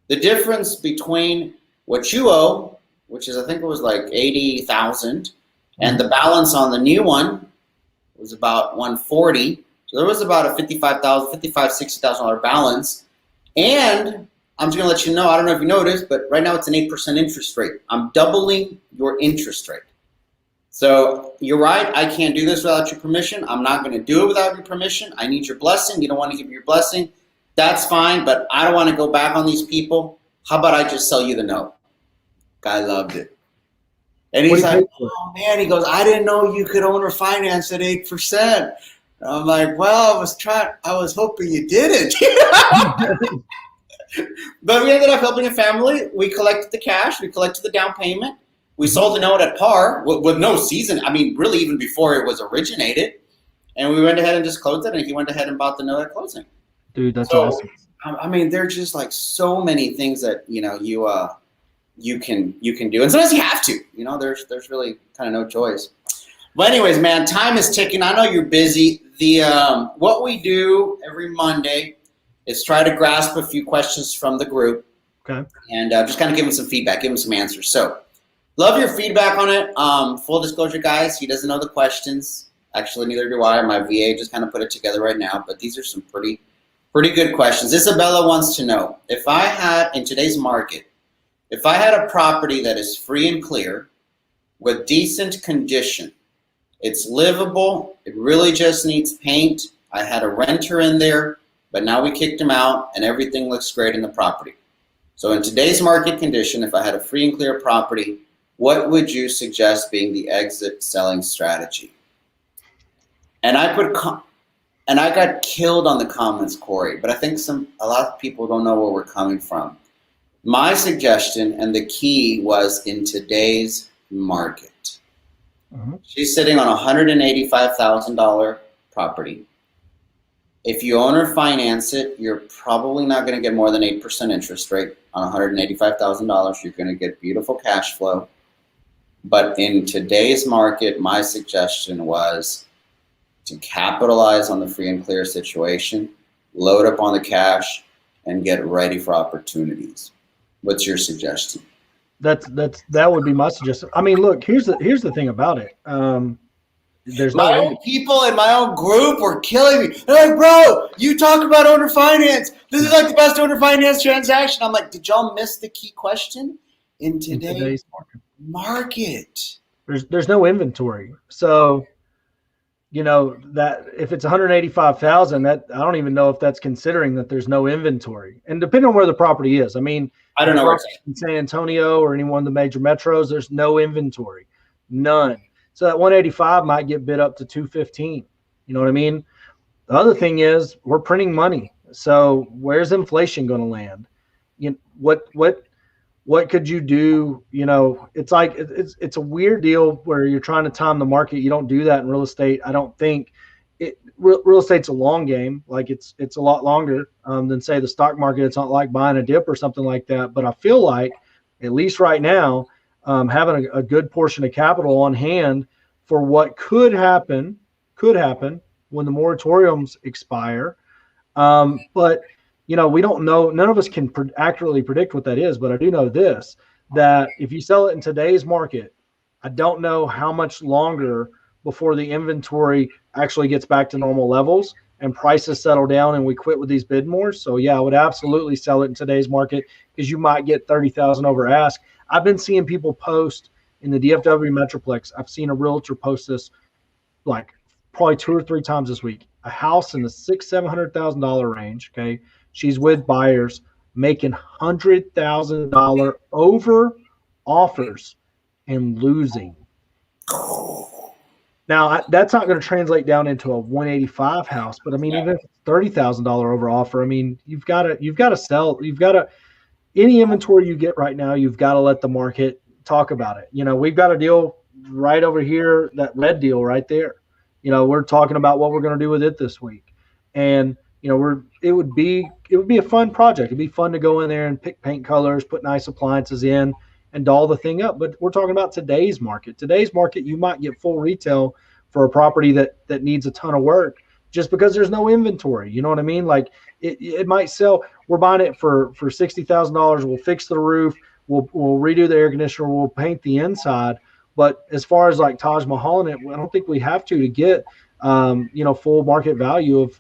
The difference between what you owe, which is I think it was like $80,000, and the balance on the new one was about $140,000. So there was about a $60,000 balance. And I'm just going to let you know, I don't know if you noticed, but right now it's an 8% interest rate. I'm doubling your interest rate. So you're right, I can't do this without your permission. I'm not going to do it without your permission. I need your blessing. You don't want to give me your blessing. That's fine, but I don't want to go back on these people. How about I just sell you the note? Guy loved it. And he's like, oh man, he goes, I didn't know you could owner finance at 8%. And I'm like, well, I was hoping you didn't. But we ended up helping a family. We collected the cash. We collected the down payment. We sold the note at par with no season. I mean, really even before it was originated. And we went ahead and just closed it. And he went ahead and bought the note at closing. Dude, that's awesome. I mean, there's just like so many things that, you can do. And sometimes you have to, there's really kind of no choice. But anyways, man, time is ticking. I know you're busy. What we do every Monday is try to grasp a few questions from the group. Okay. And just kind of give them some feedback, give them some answers. So love your feedback on it. Full disclosure, guys, he doesn't know the questions. Actually, neither do I. My VA just kind of put it together right now. But these are some pretty good questions. Isabella wants to know, if I had, in today's market, if I had a property that is free and clear with decent condition, it's livable, it really just needs paint, I had a renter in there, but now we kicked him out and everything looks great in the property. So in today's market condition, if I had a free and clear property, what would you suggest being the exit selling strategy? And I got killed on the comments, Corey, but I think a lot of people don't know where we're coming from. My suggestion and the key was in today's market. Mm-hmm. She's sitting on a $185,000 property. If you own or finance it, you're probably not going to get more than 8% interest rate on $185,000. You're going to get beautiful cash flow. But in today's market, my suggestion was to capitalize on the free and clear situation, load up on the cash, and get ready for opportunities. What's your suggestion? That would be my suggestion. I mean, look, here's the thing about it. There's my own people in my own group were killing me. They're like, bro, you talk about owner finance. This is like the best owner finance transaction. I'm like, did y'all miss the key question? In today's market. There's no inventory. So, that if it's 185,000, that I don't even know if that's considering that there's no inventory. And depending on where the property is, I mean, I don't know where in San Antonio or any one of the major metros, there's no inventory, none. So that 185 might get bid up to 215. You know what I mean? The other thing is we're printing money. So where's inflation going to land? what could you do? It's like it's a weird deal where you're trying to time the market. You don't do that in real estate. I don't think real estate's a long game. Like it's a lot longer than say the stock market. It's not like buying a dip or something like that. But I feel like at least right now, having a good portion of capital on hand for what could happen when the moratoriums expire. But we don't know. None of us can accurately predict what that is. But I do know this: that if you sell it in today's market, I don't know how much longer before the inventory actually gets back to normal levels and prices settle down and we quit with these bid mores. So yeah, I would absolutely sell it in today's market because you might get 30,000 over ask. I've been seeing people post in the DFW Metroplex. I've seen a realtor post this like probably 2 or 3 times this week. A house in the $600,000-$700,000 range. Okay, she's with buyers making $100,000 over offers and losing. Now that's not going to translate down into a 185 house, but I mean, even if it's $30,000 over offer, I mean, you've got to sell. Any inventory you get right now, you've got to let the market talk about it. We've got a deal right over here, that red deal right there. We're talking about what we're going to do with it this week, and it would be a fun project. It'd be fun to go in there and pick paint colors, put nice appliances in, and doll the thing up. But we're talking about today's market. Today's market, you might get full retail for a property that needs a ton of work just because there's no inventory. You know what I mean? Like it might sell. We're buying it for $60,000. We'll fix the roof. We'll redo the air conditioner. We'll paint the inside. But as far as like Taj Mahal in it, I don't think we have to get full market value of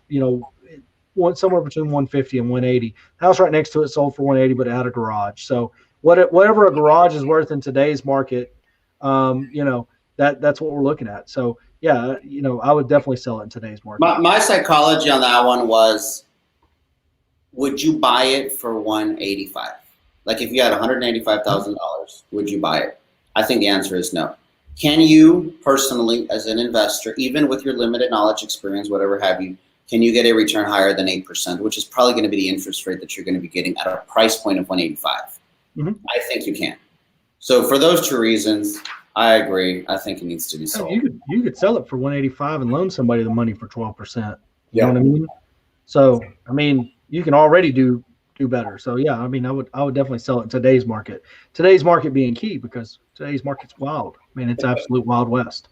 somewhere between 150 and 180. The house right next to it sold for 180, but it had a garage. So whatever a garage is worth in today's market, that's what we're looking at. So yeah, I would definitely sell it in today's market. My psychology on that one was, would you buy it for 185? Like if you had $185,000, would you buy it? I think the answer is no. Can you personally, as an investor, even with your limited knowledge, experience, whatever have you, can you get a return higher than 8%, which is probably going to be the interest rate that you're going to be getting at a price point of 185? Mm-hmm. I think you can. So for those 2 reasons, I agree. I think it needs to be sold. You could sell it for 185 and loan somebody the money for 12%. You know what I mean? So I mean, you can already do better. So yeah, I mean, I would definitely sell it in today's market. Today's market being key because today's market's wild. I mean, it's absolute Wild West.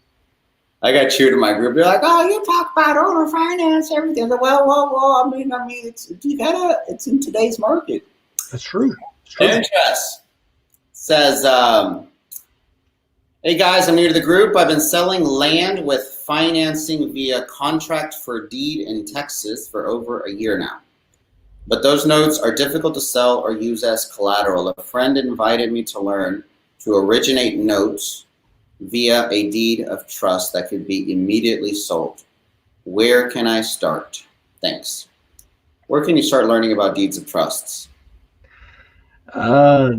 I got chewed in my group. They're like, "Oh, you talk about owner finance, everything." I said, well. I mean, it's in today's market. That's true. Interest says, "Hey guys, I'm new to the group. I've been selling land with financing via contract for deed in Texas for over a year now. But those notes are difficult to sell or use as collateral. A friend invited me to learn to originate notes via a deed of trust that could be immediately sold. Where can I start? Thanks." Where can you start learning about deeds of trusts? I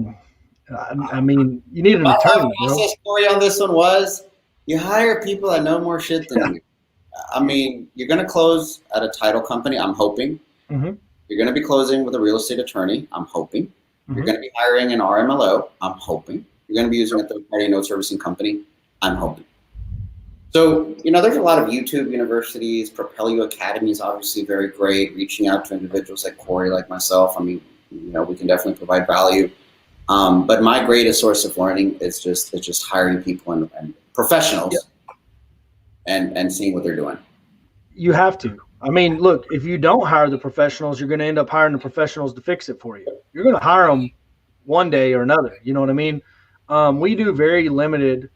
mean, you need an attorney. My process story on this one was, you hire people that know more shit than you. I mean, you're going to close at a title company, I'm hoping. Mm-hmm. You're going to be closing with a real estate attorney, I'm hoping. Mm-hmm. You're going to be hiring an RMLO, I'm hoping. You're going to be using a third-party note servicing company, I'm hoping. So, there's a lot of YouTube universities. Propel You Academy is obviously very great. Reaching out to individuals like Corey, like myself, I mean, we can definitely provide value. But my greatest source of learning is just hiring people and professionals and seeing what they're doing. You have to. I mean, look, if you don't hire the professionals, you're going to end up hiring the professionals to fix it for you. You're going to hire them one day or another. You know what I mean? We do very limited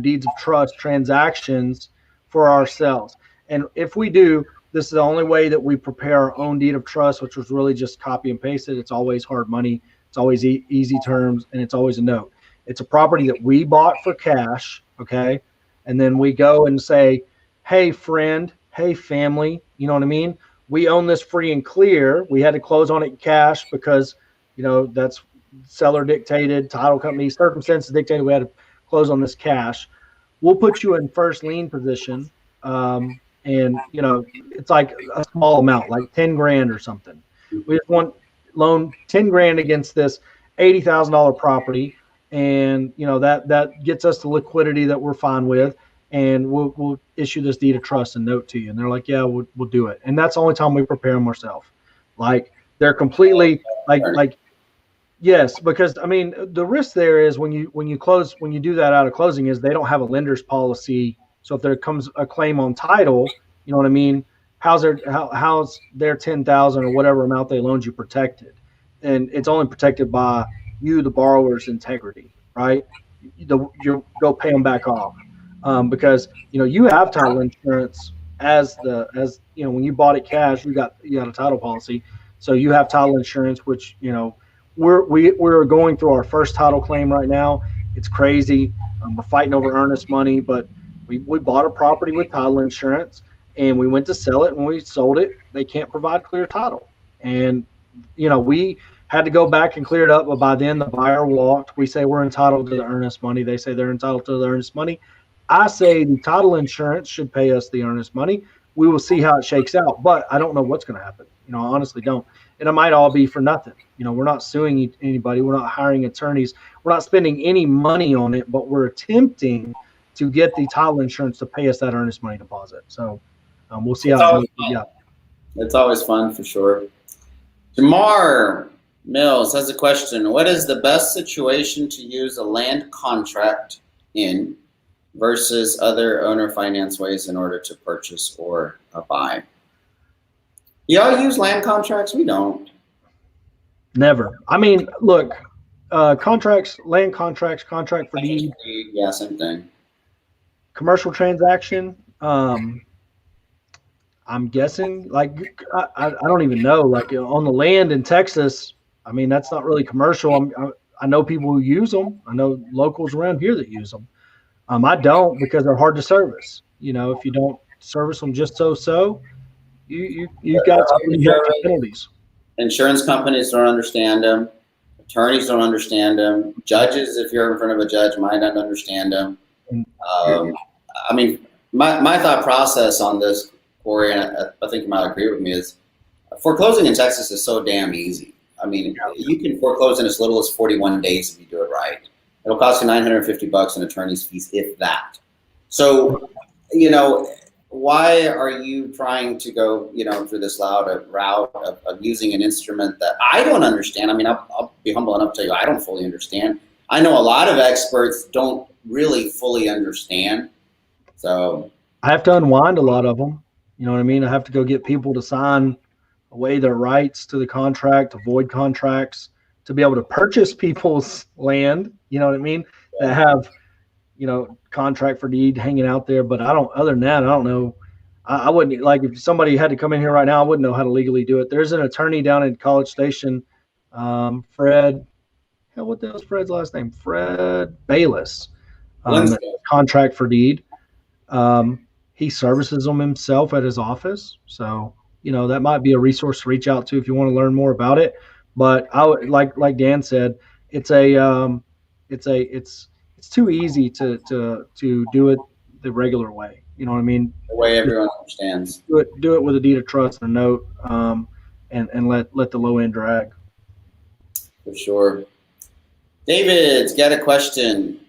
deeds of trust transactions for ourselves. And if we do, this is the only way that we prepare our own deed of trust, which was really just copy and paste it. It's always hard money. It's always easy terms, and it's always a note. It's a property that we bought for cash, okay? And then we go and say, hey, friend, hey, family, you know what I mean? We own this free and clear. We had to close on it cash because, that's seller dictated, title company, circumstances dictated. We had to close on this cash. We'll put you in first lien position. And, it's like a small amount, like 10 grand or something. We just want loan 10 grand against this. $80,000 property, and that gets us the liquidity that we're fine with, and we'll issue this deed of trust and note to you. And they're like, yeah, we'll do it. And that's the only time we prepare them ourselves. Like, they're completely like yes, because I mean the risk there is when you do that out of closing is they don't have a lender's policy. So if there comes a claim on title, you know what I mean, how's their 10,000 or whatever amount they loaned you protected? And it's only protected by you, the borrower's integrity, right? You go pay them back off, because you have title insurance as when you bought it cash, you got a title policy, so you have title insurance, which we're going through our first title claim right now. It's crazy. We're fighting over earnest money, but we bought a property with title insurance, and we went to sell it. When we sold it, they can't provide clear title, and we had to go back and clear it up. But by then, the buyer walked. We say we're entitled to the earnest money. They say they're entitled to the earnest money. I say the title insurance should pay us the earnest money. We will see how it shakes out, but I don't know what's going to happen. I honestly don't. And it might all be for nothing. We're not suing anybody. We're not hiring attorneys. We're not spending any money on it, but we're attempting to get the title insurance to pay us that earnest money deposit. So we'll see how it goes. Yeah. It's always fun for sure. Jamar Mills has a question. What is the best situation to use a land contract in versus other owner finance ways in order to purchase or buy? Y'all use land contracts? We don't. Never. I mean, look, contracts, land contracts, contract for deed. Yeah, same thing. Commercial transaction. I'm guessing, like, I don't even know. Like, on the land in Texas, I mean, that's not really commercial. I know people who use them. I know locals around here that use them. I don't, because they're hard to service. If you don't service them just so, you got some penalties. Insurance companies don't understand them. Attorneys don't understand them. Judges, if you're in front of a judge, might not understand them. I mean, my thought process on this, Corey, and I think you might agree with me, is foreclosing in Texas is so damn easy. I mean, you can foreclose in as little as 41 days if you do it right. It'll cost you $950 in attorney's fees, if that. So, why are you trying to go, through this route of using an instrument that I don't understand? I mean, I'll be humble enough to tell you I don't fully understand. I know a lot of experts don't really fully understand. So I have to unwind a lot of them. You know what I mean? I have to go get people to sign away their rights to the contract, to void contracts, to be able to purchase people's land. You know what I mean? That have, contract for deed hanging out there. But other than that, I don't know. I wouldn't, like, if somebody had to come in here right now, I wouldn't know how to legally do it. There's an attorney down in College Station, Fred. Hell, what the hell's Fred's last name? Fred Bayless. Contract for deed. He services them himself at his office. So, that might be a resource to reach out to if you want to learn more about it. But I would, like Dan said, it's too easy to do it the regular way. You know what I mean? The way everyone understands. Do it with a deed of trust and a note, and let the low end drag. For sure. David's got a question.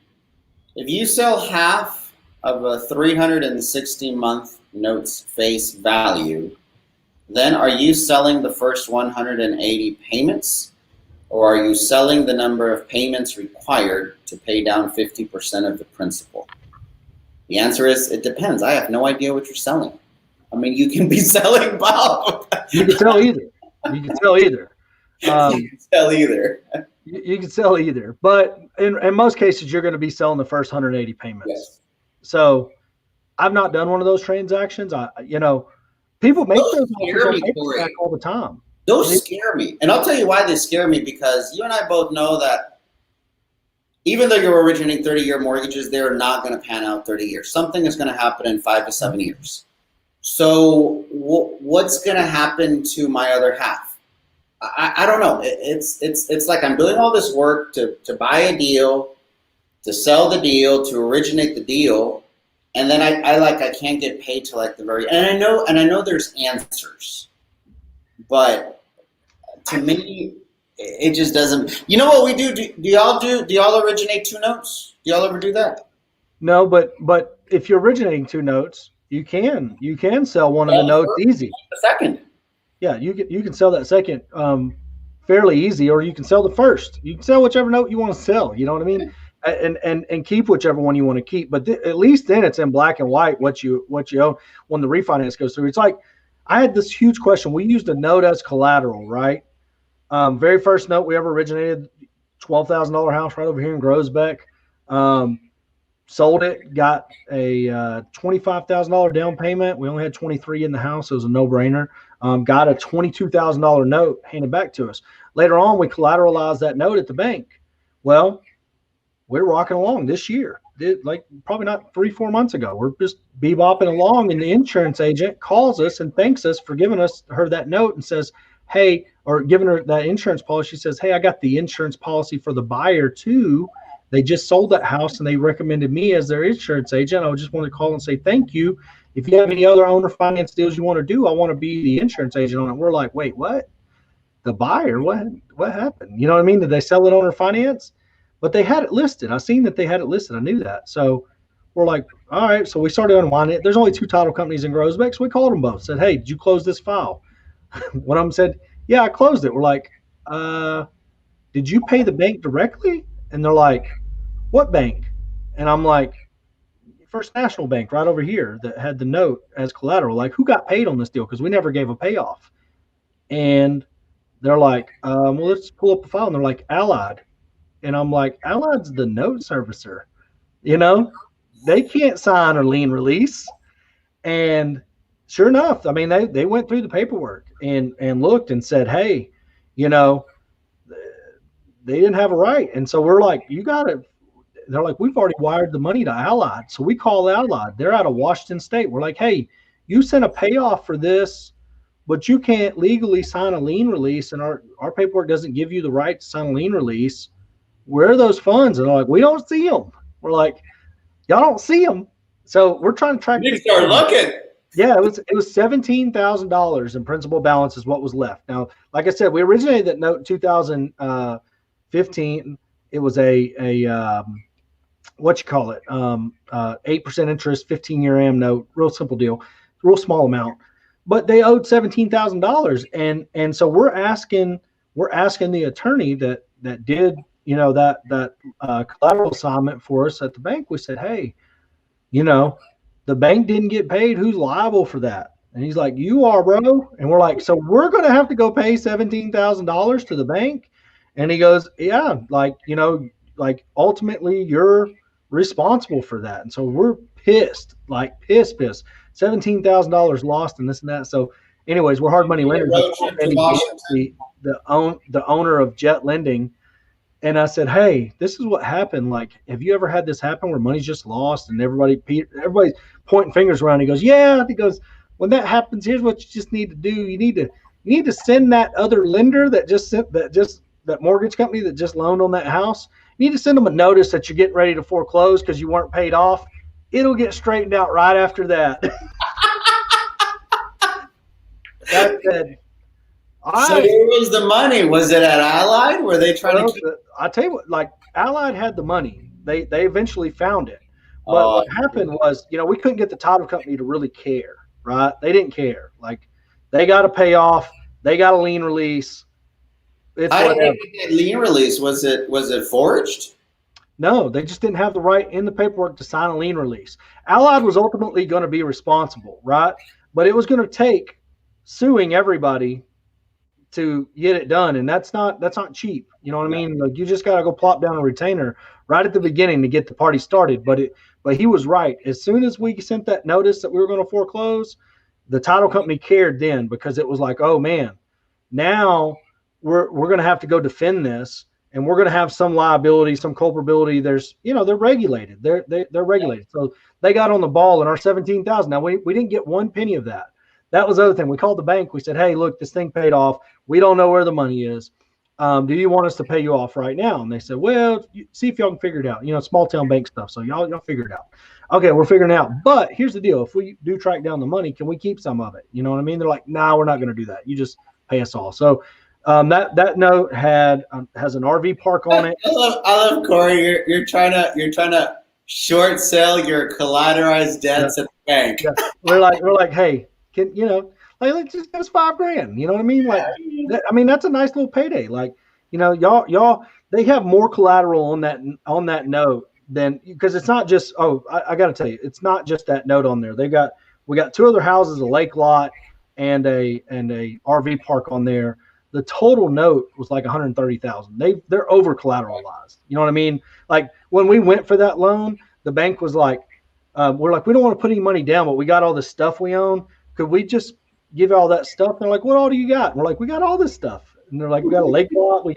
If you sell half of a 360-month note's face value, then are you selling the first 180 payments, or are you selling the number of payments required to pay down 50% of the principal? The answer is, it depends. I have no idea what you're selling. I mean, you can be selling both. You can sell either. You can sell either. You can sell either. You can sell either. But in most cases, you're going to be selling the first 180 payments. Yes. So I've not done one of those transactions. People make those back all the time. Those scare me. And I'll tell you why they scare me, because you and I both know that even though you're originating 30-year mortgages, they're not going to pan out 30 years. Something is going to happen in 5 to 7 years. So what's going to happen to my other half? I don't know. It's like I'm doing all this work to buy a deal, to sell the deal, to originate the deal, and then I can't get paid till like the very end. And I know there's answers, but to me, It just doesn't. You know what we do? Do y'all do? Do y'all originate two notes? Do y'all ever do that? No, but if you're originating two notes, you can sell one of the Sell the notes first, easy. the second. Yeah, you can sell that second fairly easy, or you can sell the first. You can sell whichever note you want to sell. You know what I mean? And keep whichever one you want to keep. But at least then it's in black and white what you own when the refinance goes through. It's like I had this huge question. We used a note as collateral, right? Very first note we ever originated, $12,000 house right over here in Groesbeck. Sold it, got a $25,000 down payment. We only had 23 in the house. So it was a no-brainer. Got a $22,000 note handed back to us. Later on, we collateralized that note at the bank. Well, we're rocking along this year. Like probably not 3-4 months ago. We're just bebopping along, and the insurance agent calls us and thanks us for giving her that note and says, hey, or giving her that insurance policy. She says, hey, I got the insurance policy for the buyer too. They just sold that house and they recommended me as their insurance agent. I just want to call and say thank you. If you have any other owner finance deals you want to do, I want to be the insurance agent on it. We're like, wait, what? The buyer? What happened? You know what I mean? Did they sell it owner finance? But they had it listed. I seen that they had it listed. I knew that. So we're like, all right. So we started unwinding it. There's only 2 title companies in Groesbeck. So we called them both. Said, hey, did you close this file? One of them said, yeah, I closed it. We're like, did you pay the bank directly? And they're like, what bank? And I'm like, First National Bank right over here that had the note as collateral. Like, who got paid on this deal? Because we never gave a payoff. And they're like, well, let's pull up the file. And they're like, Allied. And I'm like, Allied's the note servicer. You know, they can't sign a lien release. And sure enough, I mean, they went through the paperwork and looked and said, hey, you know, they didn't have a right. And so we're like, you got to, they're like, we've already wired the money to Allied. So we call Allied. They're out of Washington State. We're like, hey, you sent a payoff for this, but you can't legally sign a lien release. And our paperwork doesn't give you the right to sign a lien release. Where are those funds? And they're like, we don't see them. We're like, y'all don't see them. So we're trying to track. You start looking. Yeah, it was $17,000 in principal balance is what was left. Now, like I said, we originated that note in 2015. It was a what you call it, 8% interest, 15-year AM note, real simple deal, real small amount. But they owed $17,000, and so we're asking the attorney that did that collateral assignment for us at the bank. We said, hey, the bank didn't get paid. Who's liable for that? And he's like, you are, bro. And we're like, so we're going to have to go pay $17,000 to the bank? And he goes, yeah, like ultimately you're responsible for that. And so we're pissed, like pissed. $17,000 lost and this and that. So anyways, we're hard money lenders. The owner of Jet Lending. And I said, hey, this is what happened. Like, have you ever had this happen where money's just lost and everybody's pointing fingers around? He goes, yeah. He goes, when that happens, here's what you just need to do. You need to send that other lender that mortgage company that just loaned on that house. You need to send them a notice that you're getting ready to foreclose because you weren't paid off. It'll get straightened out right after that. That said, so where was the money? Was it at Allied? Were they trying to keep? I tell you what, like Allied had the money. They eventually found it. But what happened was, we couldn't get the title company to really care, right? They didn't care. Like, they got to pay off. They got a lien release. How did they get that lien release? Was it forged? No, they just didn't have the right in the paperwork to sign a lien release. Allied was ultimately going to be responsible, right? But it was going to take suing everybody to get it done, and that's not cheap. You know what I mean? Like, you just got to go plop down a retainer right at the beginning to get the party started. But he was right. As soon as we sent that notice that we were going to foreclose, the title company cared then, because it was like, oh man, now we're going to have to go defend this, and we're going to have some liability, some culpability. There's, they're regulated. They're regulated. So they got on the ball, and our $17,000. Now we didn't get one penny of that. That was the other thing. We called the bank. We said, hey, look, this thing paid off. We don't know where the money is. Do you want us to pay you off right now? And they said, well, see if y'all can figure it out. Small town bank stuff. So y'all figure it out. Okay, we're figuring it out. But here's the deal. If we do track down the money, can we keep some of it? You know what I mean? They're like, nah, we're not going to do that. You just pay us all. So That note has an RV park on it. I love Corey. You're trying to short sell your collateralized debts at the bank. Yeah. We're like, hey, let's just give us $5,000. You know what I mean? Like, that's a nice little payday. Like, y'all, they have more collateral on that note than, because it's not just. Oh, I got to tell you, it's not just that note on there. We got 2 other houses, a lake lot, and a RV park on there. The total note was like $130,000. They're over collateralized. You know what I mean? Like, when we went for that loan, the bank was like, we're like, we don't want to put any money down, but we got all this stuff we own. Could we just give you all that stuff? And they're like, what all do you got? And we're like, we got all this stuff. And they're like, we got a lake lot. We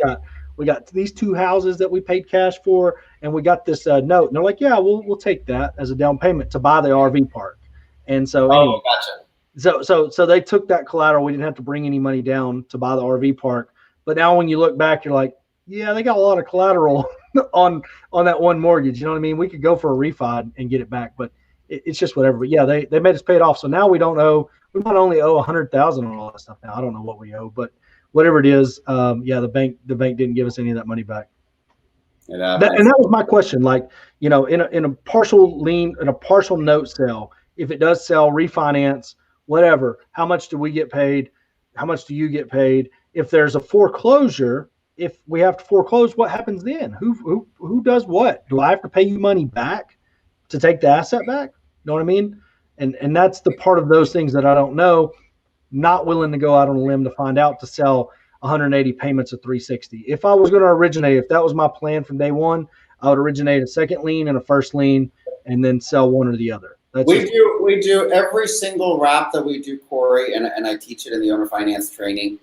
got these 2 houses that we paid cash for, and we got this note. And they're like, yeah, we'll take that as a down payment to buy the RV park. And so, anyway, gotcha. So they took that collateral. We didn't have to bring any money down to buy the RV park. But now when you look back, you're like, yeah, they got a lot of collateral on that one mortgage. You know what I mean? We could go for a refi and get it back, but it's just whatever. But yeah, they made us pay it off. So now we don't owe. We might only owe $100,000 on all that stuff now. I don't know what we owe, but whatever it is, the bank didn't give us any of that money back. And that was my question. Like, in a partial lien, in a partial note sale, if it does sell, refinance, whatever, how much do we get paid? How much do you get paid? If there's a foreclosure, if we have to foreclose, what happens then? Who does what? Do I have to pay you money back to take the asset back? You know what I mean? And that's the part of those things that I don't know. Not willing to go out on a limb to find out, to sell 180 payments of 360. If I was going to originate, if that was my plan from day one, I would originate a second lien and a first lien, and then sell one or the other. We do every single wrap that we do, Corey, and I teach it in the owner finance training.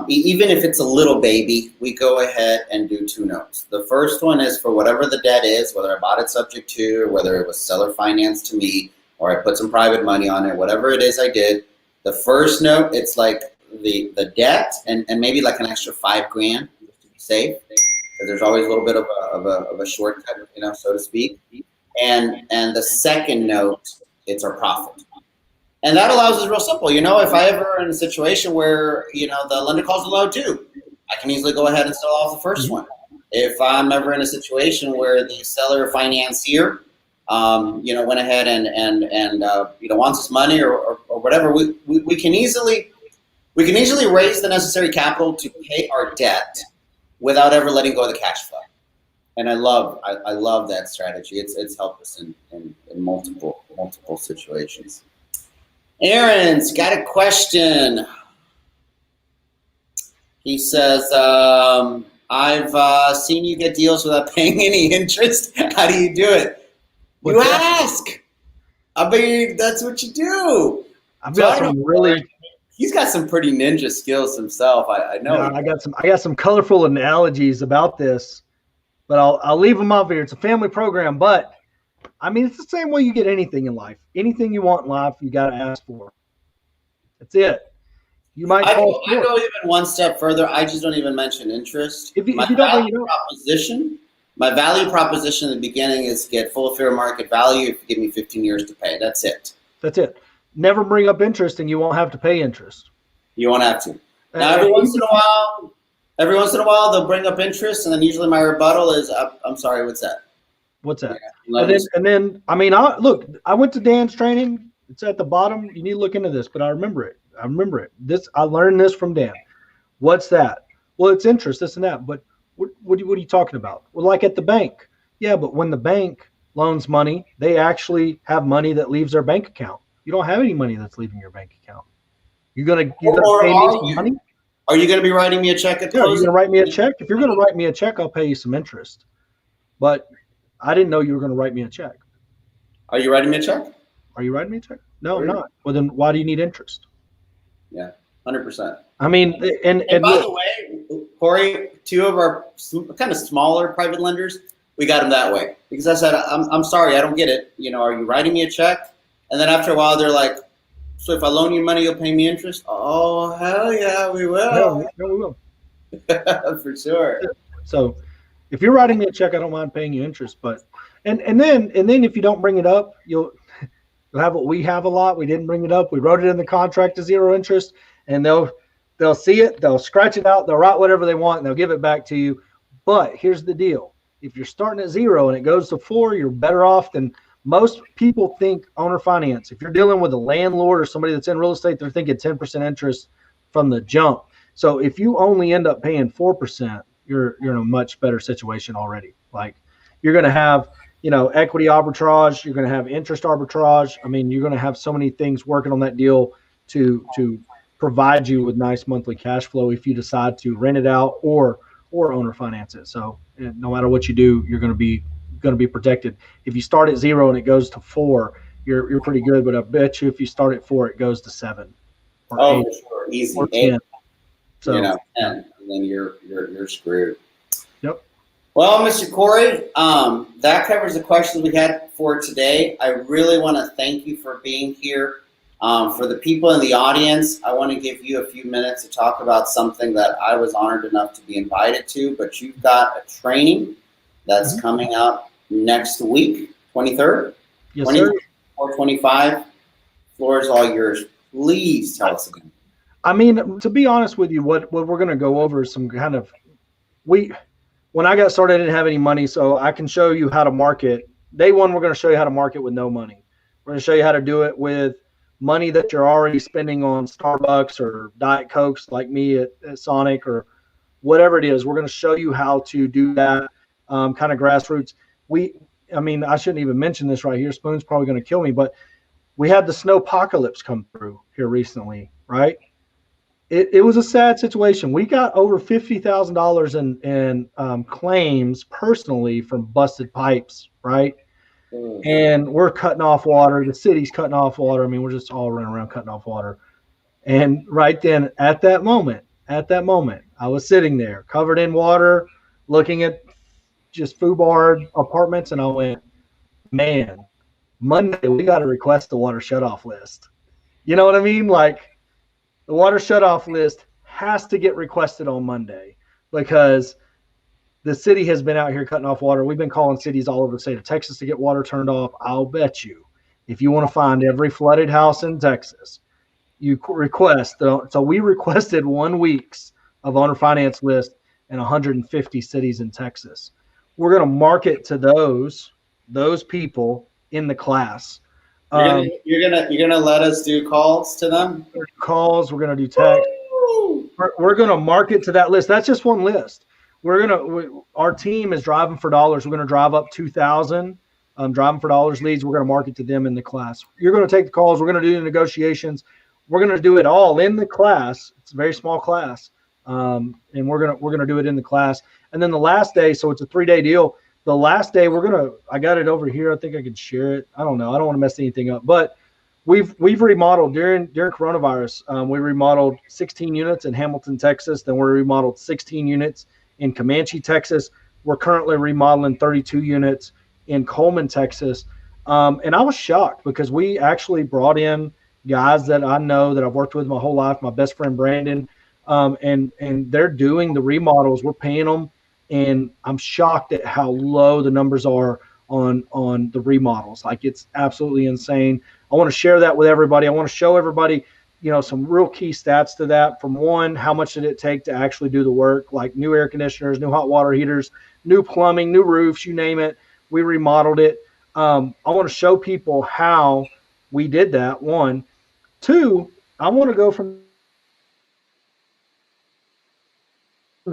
Even if it's a little baby, we go ahead and do 2 notes. The first one is for whatever the debt is, whether I bought it subject to, or whether it was seller finance to me, or I put some private money on it, whatever it is I did. The first note, it's like the debt and maybe like an extra $5,000 just to be safe, because there's always a little bit of a shortcut, so to speak. And the second note, it's our profit. And that allows us real simple. If I ever are in a situation where, the lender calls the loan too, I can easily go ahead and sell off the first one. If I'm ever in a situation where the seller financier, went ahead and wants his money or whatever, we can easily raise the necessary capital to pay our debt without ever letting go of the cash flow. And I love that strategy. It's helped us in multiple situations. Aaron's got a question. He says, I've seen you get deals without paying any interest. How do you do it? You ask. I mean, that's what you do. He's got some pretty ninja skills himself. I know. I got some colorful analogies about this, but I'll leave them up here. It's a family program, but I mean, it's the same way you get anything in life. Anything you want in life, you got to ask for. That's it. You might. I go even one step further. I just don't even mention interest. If you don't, my value proposition in the beginning is get full fair market value if you give me 15 years to pay. That's it. That's it. Never bring up interest, and you won't have to pay interest. You won't have to. Now, every once in a while, they'll bring up interest, and then usually my rebuttal is, "I'm sorry, what's that?" What's that? Yeah, and then, I mean, I went to Dan's training. It's at the bottom. You need to look into this, but I remember it. I learned this from Dan. What's that? Well, it's interest, this and that. But what are you talking about? Well, like at the bank. Yeah, but when the bank loans money, they actually have money that leaves their bank account. You don't have any money that's leaving your bank account. You're gonna pay me some money? Are you gonna be writing me a check at the closing? You're gonna write me a check? If you're gonna write me a check, I'll pay you some interest. But I didn't know you were gonna write me a check. Are you writing me a check? Are you writing me a check? No, I'm not. Well, then why do you need interest? Yeah, 100%. I mean, and by the way, Corey, 2 of our kind of smaller private lenders, we got them that way because I said, I'm sorry, I don't get it. Are you writing me a check? And then after a while, they're like, so if I loan you money, you'll pay me interest? Oh, hell yeah, we will. No, we will. For sure. So if you're writing me a check, I don't mind paying you interest. But and then if you don't bring it up, you'll have what we have a lot. We didn't bring it up. We wrote it in the contract to 0 interest, and they'll They'll see it, they'll scratch it out, they'll write whatever they want, and they'll give it back to you. But here's the deal. If you're starting at 0 and it goes to 4, you're better off than most people think owner finance. If you're dealing with a landlord or somebody that's in real estate, they're thinking 10% interest from the jump. So if you only end up paying 4%, you're in a much better situation already. Like you're going to have, equity arbitrage, you're going to have interest arbitrage. I mean, you're going to have so many things working on that deal to provide you with nice monthly cash flow if you decide to rent it out or owner finance it. So no matter what you do, you're going to be protected. If you start at 0 and it goes to 4, you're pretty good. But I bet you if you start at 4, it goes to 7 or 8 for sure, easy, or 10. 8, So 10, and then you're screwed. Yep. Well, Mr. Corey, that covers the questions we had for today. I really want to thank you for being here. For the people in the audience, I want to give you a few minutes to talk about something that I was honored enough to be invited to, but you've got a training that's coming up next week, 23rd, yes, sir. or 25. Floor is all yours. Please tell us again. I mean, to be honest with you, what we're going to go over is some kind of when I got started, I didn't have any money, so I can show you how to market. Day one, we're going to show you how to market with no money. We're going to show you how to do it with money that you're already spending on Starbucks or Diet Cokes like me at Sonic or whatever it is. We're going to show you how to do that kind of grassroots. I shouldn't even mention this right here. Spoon's probably going to kill me, but we had the snowpocalypse come through here recently, right? It was a sad situation. We got over $50,000 in claims personally from busted pipes, right? And we're cutting off water. The city's cutting off water. I mean, we're just all running around cutting off water. And right then, at that moment, I was sitting there covered in water, looking at just FUBAR apartments, and I went, man, Monday we got to request the water shutoff list. You know what I mean? Like the water shutoff list has to get requested on Monday because the city has been out here cutting off water. We've been calling cities all over the state of Texas to get water turned off. I'll bet you, if you want to find every flooded house in Texas, you request. So we requested 1 week's of owner finance list in 150 cities in Texas. We're going to market to those people in the class. You're gonna let us do calls to them? Calls. We're going to do text. We're going to market to that list. That's just one list. Our team is driving for dollars. We're going to drive up 2,000 driving for dollars leads. We're going to market to them in the class. You're going to take the calls. We're going to do the negotiations. We're going to do it all in the class. It's a very small class. And we're going to do it in the class. And then the last day, so it's a 3-day deal. The last day I got it over here. I think I can share it. I don't know. I don't want to mess anything up, but we've remodeled during coronavirus. We remodeled 16 units in Hamilton, Texas. Then we remodeled 16 units in Comanche, Texas. We're currently remodeling 32 units in Coleman, Texas. And I was shocked because we actually brought in guys that I know that I've worked with my whole life, my best friend Brandon, and they're doing the remodels. We're paying them, and I'm shocked at how low the numbers are on the remodels. Like, it's absolutely insane. I want to share that with everybody. I want to show everybody, some real key stats to that. From one, how much did it take to actually do the work, like new air conditioners, new hot water heaters, new plumbing, new roofs, you name it. We remodeled it. I want to show people how we did that, one. Two, I want to go from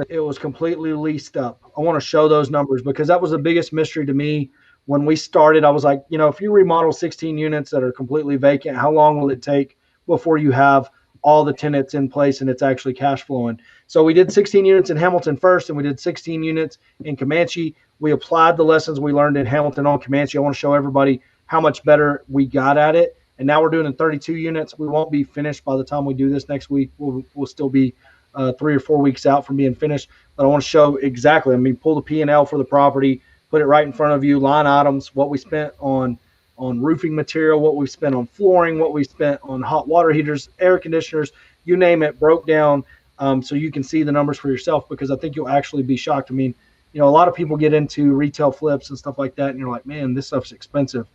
it was completely leased up. I want to show those numbers because that was the biggest mystery to me when we started. I was like, if you remodel 16 units that are completely vacant, how long will it take before you have all the tenants in place and it's actually cash flowing? So we did 16 units in Hamilton first, and we did 16 units in Comanche. We applied the lessons we learned in Hamilton on Comanche. I want to show everybody how much better we got at it. And now we're doing in 32 units. We won't be finished by the time we do this next week. We'll still be 3 or 4 weeks out from being finished. But I want to show exactly. Pull the P&L for the property, put it right in front of you, line items, what we spent on roofing material, what we spent on flooring, what we spent on hot water heaters, air conditioners, you name it, broke down so you can see the numbers for yourself, because I think you'll actually be shocked. A lot of people get into retail flips and stuff like that, and you're like, man, this stuff's expensive.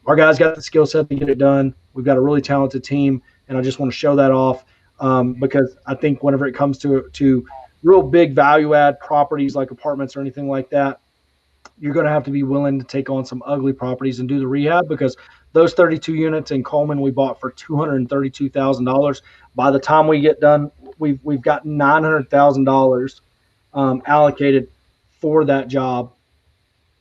Our guys got the skill set to get it done. We've got a really talented team, and I just want to show that off. because I think whenever it comes to real big value add properties like apartments or anything like that, you're going to have to be willing to take on some ugly properties and do the rehab, because those 32 units in Coleman we bought for $232,000. By the time we get done, we've got $900,000 allocated for that job.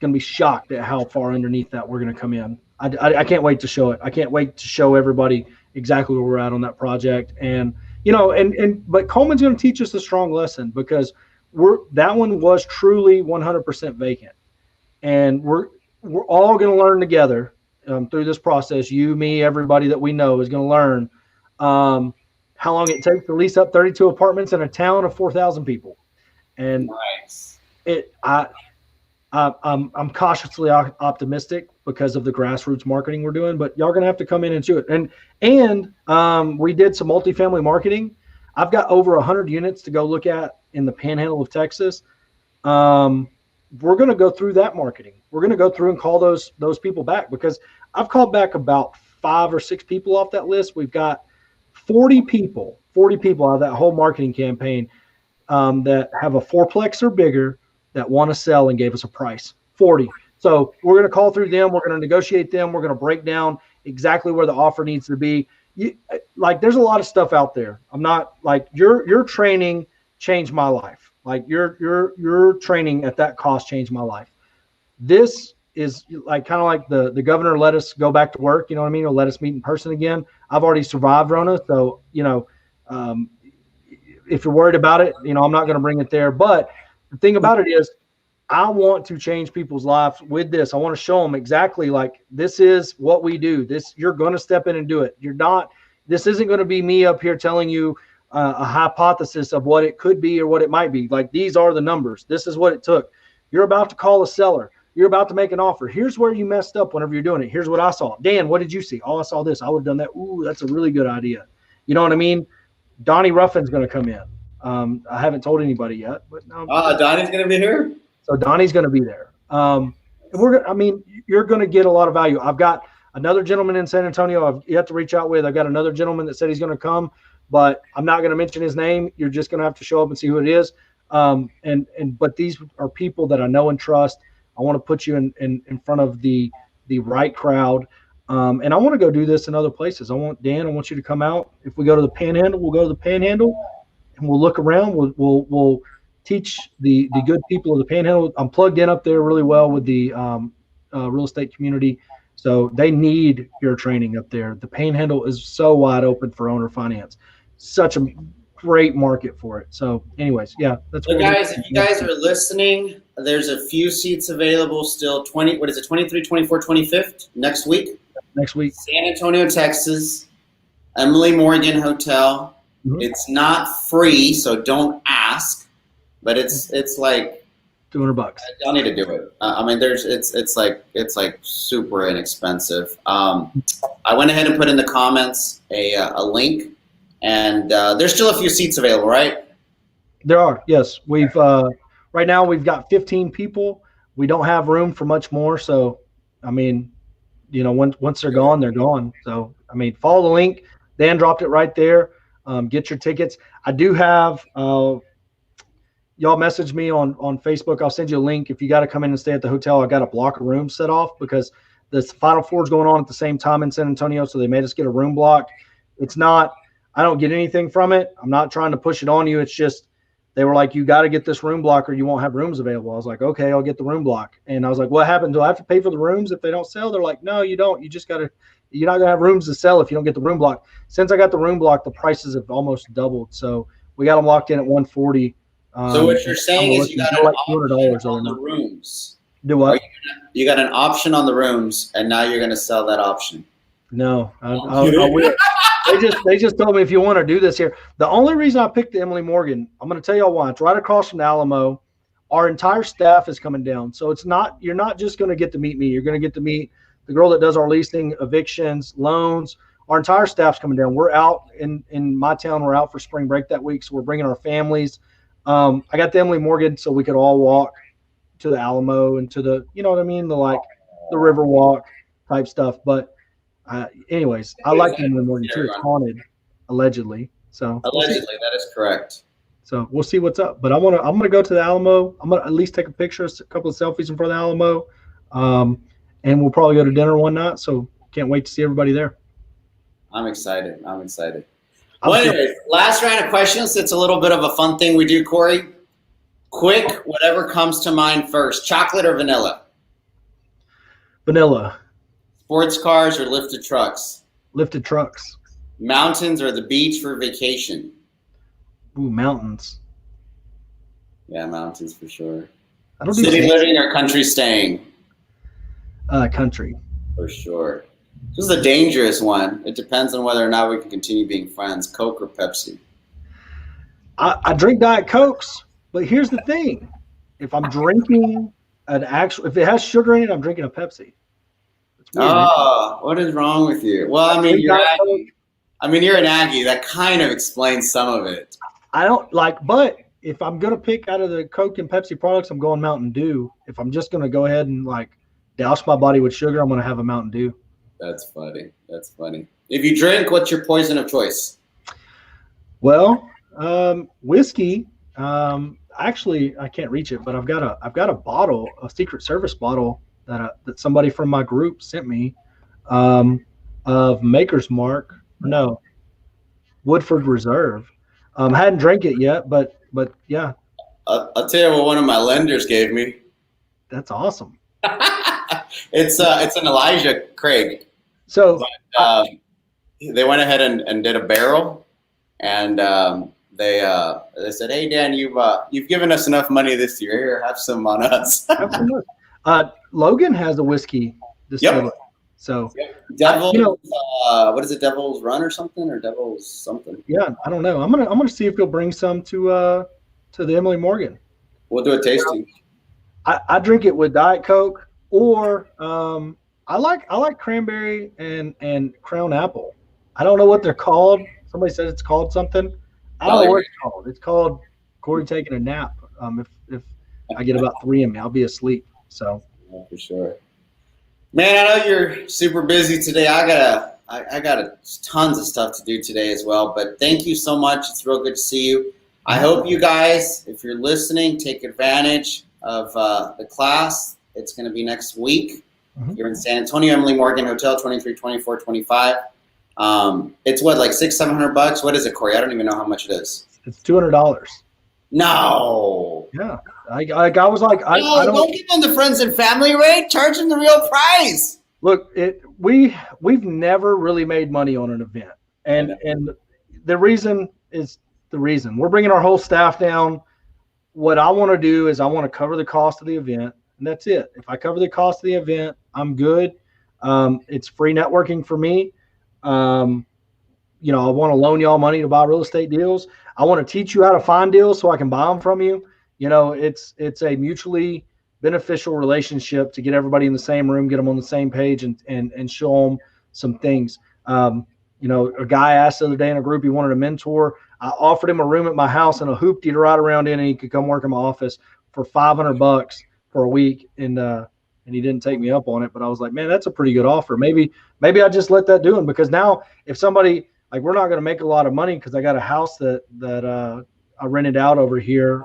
Going to be shocked at how far underneath that we're going to come in. I can't wait to show it. I can't wait to show everybody exactly where we're at on that project. And but Coleman's going to teach us a strong lesson, because that one was truly 100% vacant. And we're all going to learn together through this process. You, me, everybody that we know is going to learn how long it takes to lease up 32 apartments in a town of 4,000 people. And nice. I'm cautiously optimistic because of the grassroots marketing we're doing. But y'all are going to have to come in and do it. And we did some multifamily marketing. I've got over 100 units to go look at in the Panhandle of Texas. We're going to go through that marketing. We're going to go through and call those people back, because I've called back about 5 or 6 people off that list. We've got 40 people out of that whole marketing campaign that have a fourplex or bigger that want to sell and gave us a price. 40. So we're going to call through them. We're going to negotiate them. We're going to break down exactly where the offer needs to be. There's a lot of stuff out there. I'm not like your training changed my life. Like your training at that cost changed my life. This is like kind of like the governor let us go back to work, you know what I mean, or let us meet in person again. I've already survived Rona, so if you're worried about it, I'm not going to bring it there. But the thing about it is, I want to change people's lives with this. I want to show them exactly like this is what we do. You're going to step in and do it. This isn't going to be me up here telling you a hypothesis of what it could be or what it might be. Like, these are the numbers. This is what it took. You're about to call a seller. You're about to make an offer. Here's where you messed up whenever you're doing it. Here's what I saw. Dan, what did you see? Oh, I saw this. I would have done that. Ooh, that's a really good idea. You know what I mean? Donnie Ruffin's going to come in. I haven't told anybody yet, but no. Donnie's going to be here. So Donnie's going to be there. You're going to get a lot of value. I've got another gentleman in San Antonio I've yet to reach out with. I've got another gentleman that said he's going to come, but I'm not going to mention his name. You're just going to have to show up and see who it is. But these are people that I know and trust. I want to put you in front of the right crowd. And I want to go do this in other places. I want you to come out. If we go to the Panhandle, we'll go to the Panhandle and we'll look around. We'll teach the good people of the Panhandle. I'm plugged in up there really well with the real estate community. So they need your training up there. The Panhandle is so wide open for owner finance. Such a great market for it. So anyways, yeah, that's what guys, if you guys are listening, there's a few seats available still. 23, 24, 25th next week? Next week. San Antonio, Texas, Emily Morgan Hotel. Mm-hmm. It's not free, so don't ask, but it's like $200. Y'all need to do it. It's like super inexpensive. I went ahead and put in the comments a link, and there's still a few seats available, right? There are, yes. We've right now we've got 15 people. We don't have room for much more, so once they're gone, they're gone. So follow the link. Dan dropped it right there. Get your tickets. I do have. Y'all message me on Facebook. I'll send you a link. If you got to come in and stay at the hotel, I got a block of rooms set off because the Final Four is going on at the same time in San Antonio. So they made us get a room block. It's not, I don't get anything from it. I'm not trying to push it on you. It's just, they were like, you got to get this room block or you won't have rooms available. I was like, okay, I'll get the room block. And I was like, what happened? Do I have to pay for the rooms if they don't sell? They're like, no, you don't. You just got to, you're not going to have rooms to sell if you don't get the room block. Since I got the room block, the prices have almost doubled. So we got them locked in at $140. So what you're saying is you got an option on the rooms. Do what? You got an option on the rooms, and now you're going to sell that option. No, I will. They just told me if you want to do this here. The only reason I picked the Emily Morgan, I'm going to tell y'all why. It's right across from the Alamo. Our entire staff is coming down, so it's not. You're not just going to get to meet me. You're going to get to meet the girl that does our leasing, evictions, loans. Our entire staff's coming down. We're out in my town. We're out for spring break that week, so we're bringing our families. I got the Emily Morgan so we could all walk to the Alamo and to the, you know what I mean, the river walk type stuff. But anyways, I like the Emily Morgan too. It's haunted, allegedly. So Allegedly, that is correct. So we'll see what's up. But I'm gonna go to the Alamo. I'm gonna at least take a picture, a couple of selfies in front of the Alamo, and we'll probably go to dinner one night. So can't wait to see everybody there. I'm excited. Well, anyways, last round of questions. It's a little bit of a fun thing we do, Corey. Quick, whatever comes to mind first. Chocolate or vanilla? Vanilla. Sports cars or lifted trucks? Lifted trucks. Mountains or the beach for vacation? Ooh, mountains. Yeah, mountains for sure. I don't City living or country staying? Country. For sure. This is a dangerous one. It depends on whether or not we can continue being friends. Coke or Pepsi? I drink Diet Cokes, but here's the thing. If I'm drinking if it has sugar in it, I'm drinking a Pepsi. Oh, what is wrong with you? Well, I mean, you're an Aggie. That kind of explains some of it. I don't but if I'm going to pick out of the Coke and Pepsi products, I'm going Mountain Dew. If I'm just going to go ahead and douse my body with sugar, I'm going to have a Mountain Dew. That's funny. If you drink, what's your poison of choice? Well, whiskey. Actually, I can't reach it, but I've got a bottle, a Secret Service bottle that somebody from my group sent me, of Maker's Mark. No, Woodford Reserve. Hadn't drank it yet, but yeah. I'll tell you what one of my lenders gave me. That's awesome. It's an Elijah Craig. So they went ahead and did a barrel, and they said, "Hey Dan, you've given us enough money this year. Here, have some on us." Logan has a whiskey distillery. Yep. So Devil's, what is it? Devil's Run or something, or Devil's something? Yeah, I don't know. I'm gonna see if he'll bring some to the Emily Morgan. We'll do a tasting. I drink it with Diet Coke, or I like cranberry and Crown Apple. I don't know what they're called. Somebody said it's called something. I don't know what it's called. It's called Corey taking a nap. If I get about 3 in me, I'll be asleep. So yeah, for sure. Man, I know you're super busy today. I got tons of stuff to do today as well. But thank you so much. It's real good to see you. I hope you guys, if you're listening, take advantage of the class. It's going to be next week. You're in San Antonio, Emily Morgan Hotel, 232425. It's what, like $600-700? What is it, Corey? I don't even know how much it is. It's $200. No. Yeah. I was like, I don't give them the friends and family rate. Charge them the real price. Look, we've never really made money on an event, and the reason is the reason. We're bringing our whole staff down. What I want to do is I want to cover the cost of the event, and that's it. If I cover the cost of the event, I'm good. It's free networking for me. I want to loan y'all money to buy real estate deals. I want to teach you how to find deals so I can buy them from you. It's a mutually beneficial relationship to get everybody in the same room, get them on the same page, and show them some things. A guy asked the other day in a group, he wanted a mentor. I offered him a room at my house and a hoopty to ride around in, and he could come work in my office for $500 for a week. And he didn't take me up on it, but I was like, man, that's a pretty good offer. Maybe I just let that do him, because now if somebody, we're not going to make a lot of money because I got a house that I rented out over here.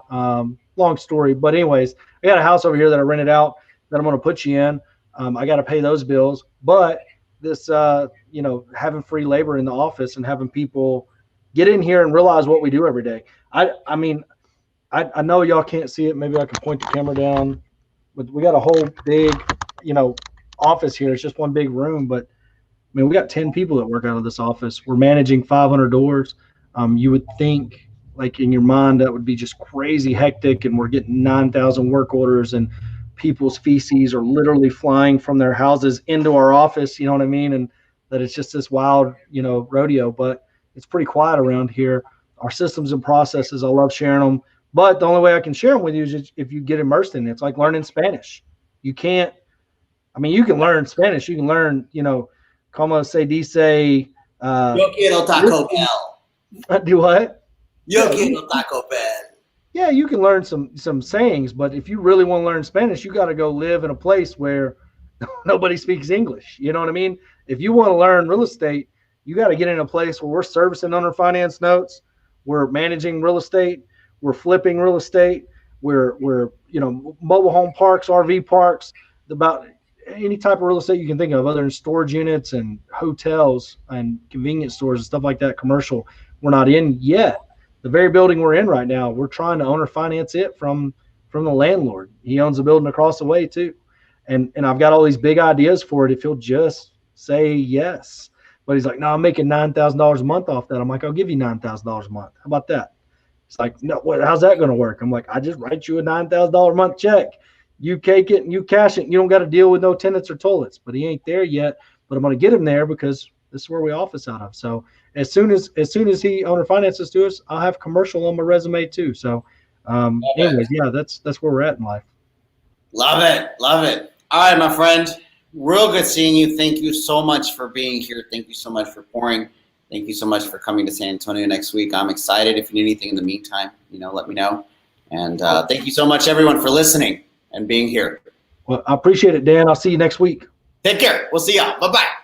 Long story, but anyways, I got a house over here that I rented out that I'm going to put you in. I got to pay those bills, but this, having free labor in the office and having people get in here and realize what we do every day. I mean, I know y'all can't see it. Maybe I can point the camera down, but we got a whole big, office here. It's just one big room, but I mean, we got 10 people that work out of this office. We're managing 500 doors. You would think, in your mind, that would be just crazy hectic, and we're getting 9,000 work orders, and people's feces are literally flying from their houses into our office. You know what I mean? And that it's just this wild, rodeo, but it's pretty quiet around here. Our systems and processes, I love sharing them, but the only way I can share them with you is if you get immersed in it. It's like learning Spanish. You can learn Spanish. You can learn, como se dice. Yo quiero Taco Bell. Do what? Yo quiero Taco Bell. Yeah, you can learn some sayings, but if you really want to learn Spanish, you got to go live in a place where nobody speaks English. You know what I mean? If you want to learn real estate, You got to get in a place where we're servicing owner finance notes, we're managing real estate, we're flipping real estate, we're mobile home parks, RV parks, about any type of real estate you can think of, other than storage units and hotels and convenience stores and stuff like that. Commercial, we're not in yet. The very building we're in right now, we're trying to owner finance it from the landlord. He owns a building across the way too. And I've got all these big ideas for it if he'll just say yes. But he's like, no, I'm making $9,000 a month off that. I'm like, I'll give you $9,000 a month. How about that? It's like, no, how's that going to work? I'm like, I just write you a $9,000 a month check. You cake it and you cash it. And you don't got to deal with no tenants or toilets. But he ain't there yet. But I'm going to get him there because this is where we office out of. So as soon as he owner finances to us, I'll have commercial on my resume too. So anyways, yeah, that's where we're at in life. Love it. Love it. All right, my friend. Real good seeing you. Thank you so much for being here. Thank you so much for pouring. Thank you so much for coming to San Antonio next week. I'm excited. If you need anything in the meantime, let me know. And thank you so much, everyone, for listening and being here. Well, I appreciate it, Dan. I'll see you next week. Take care. We'll see y'all. Bye-bye.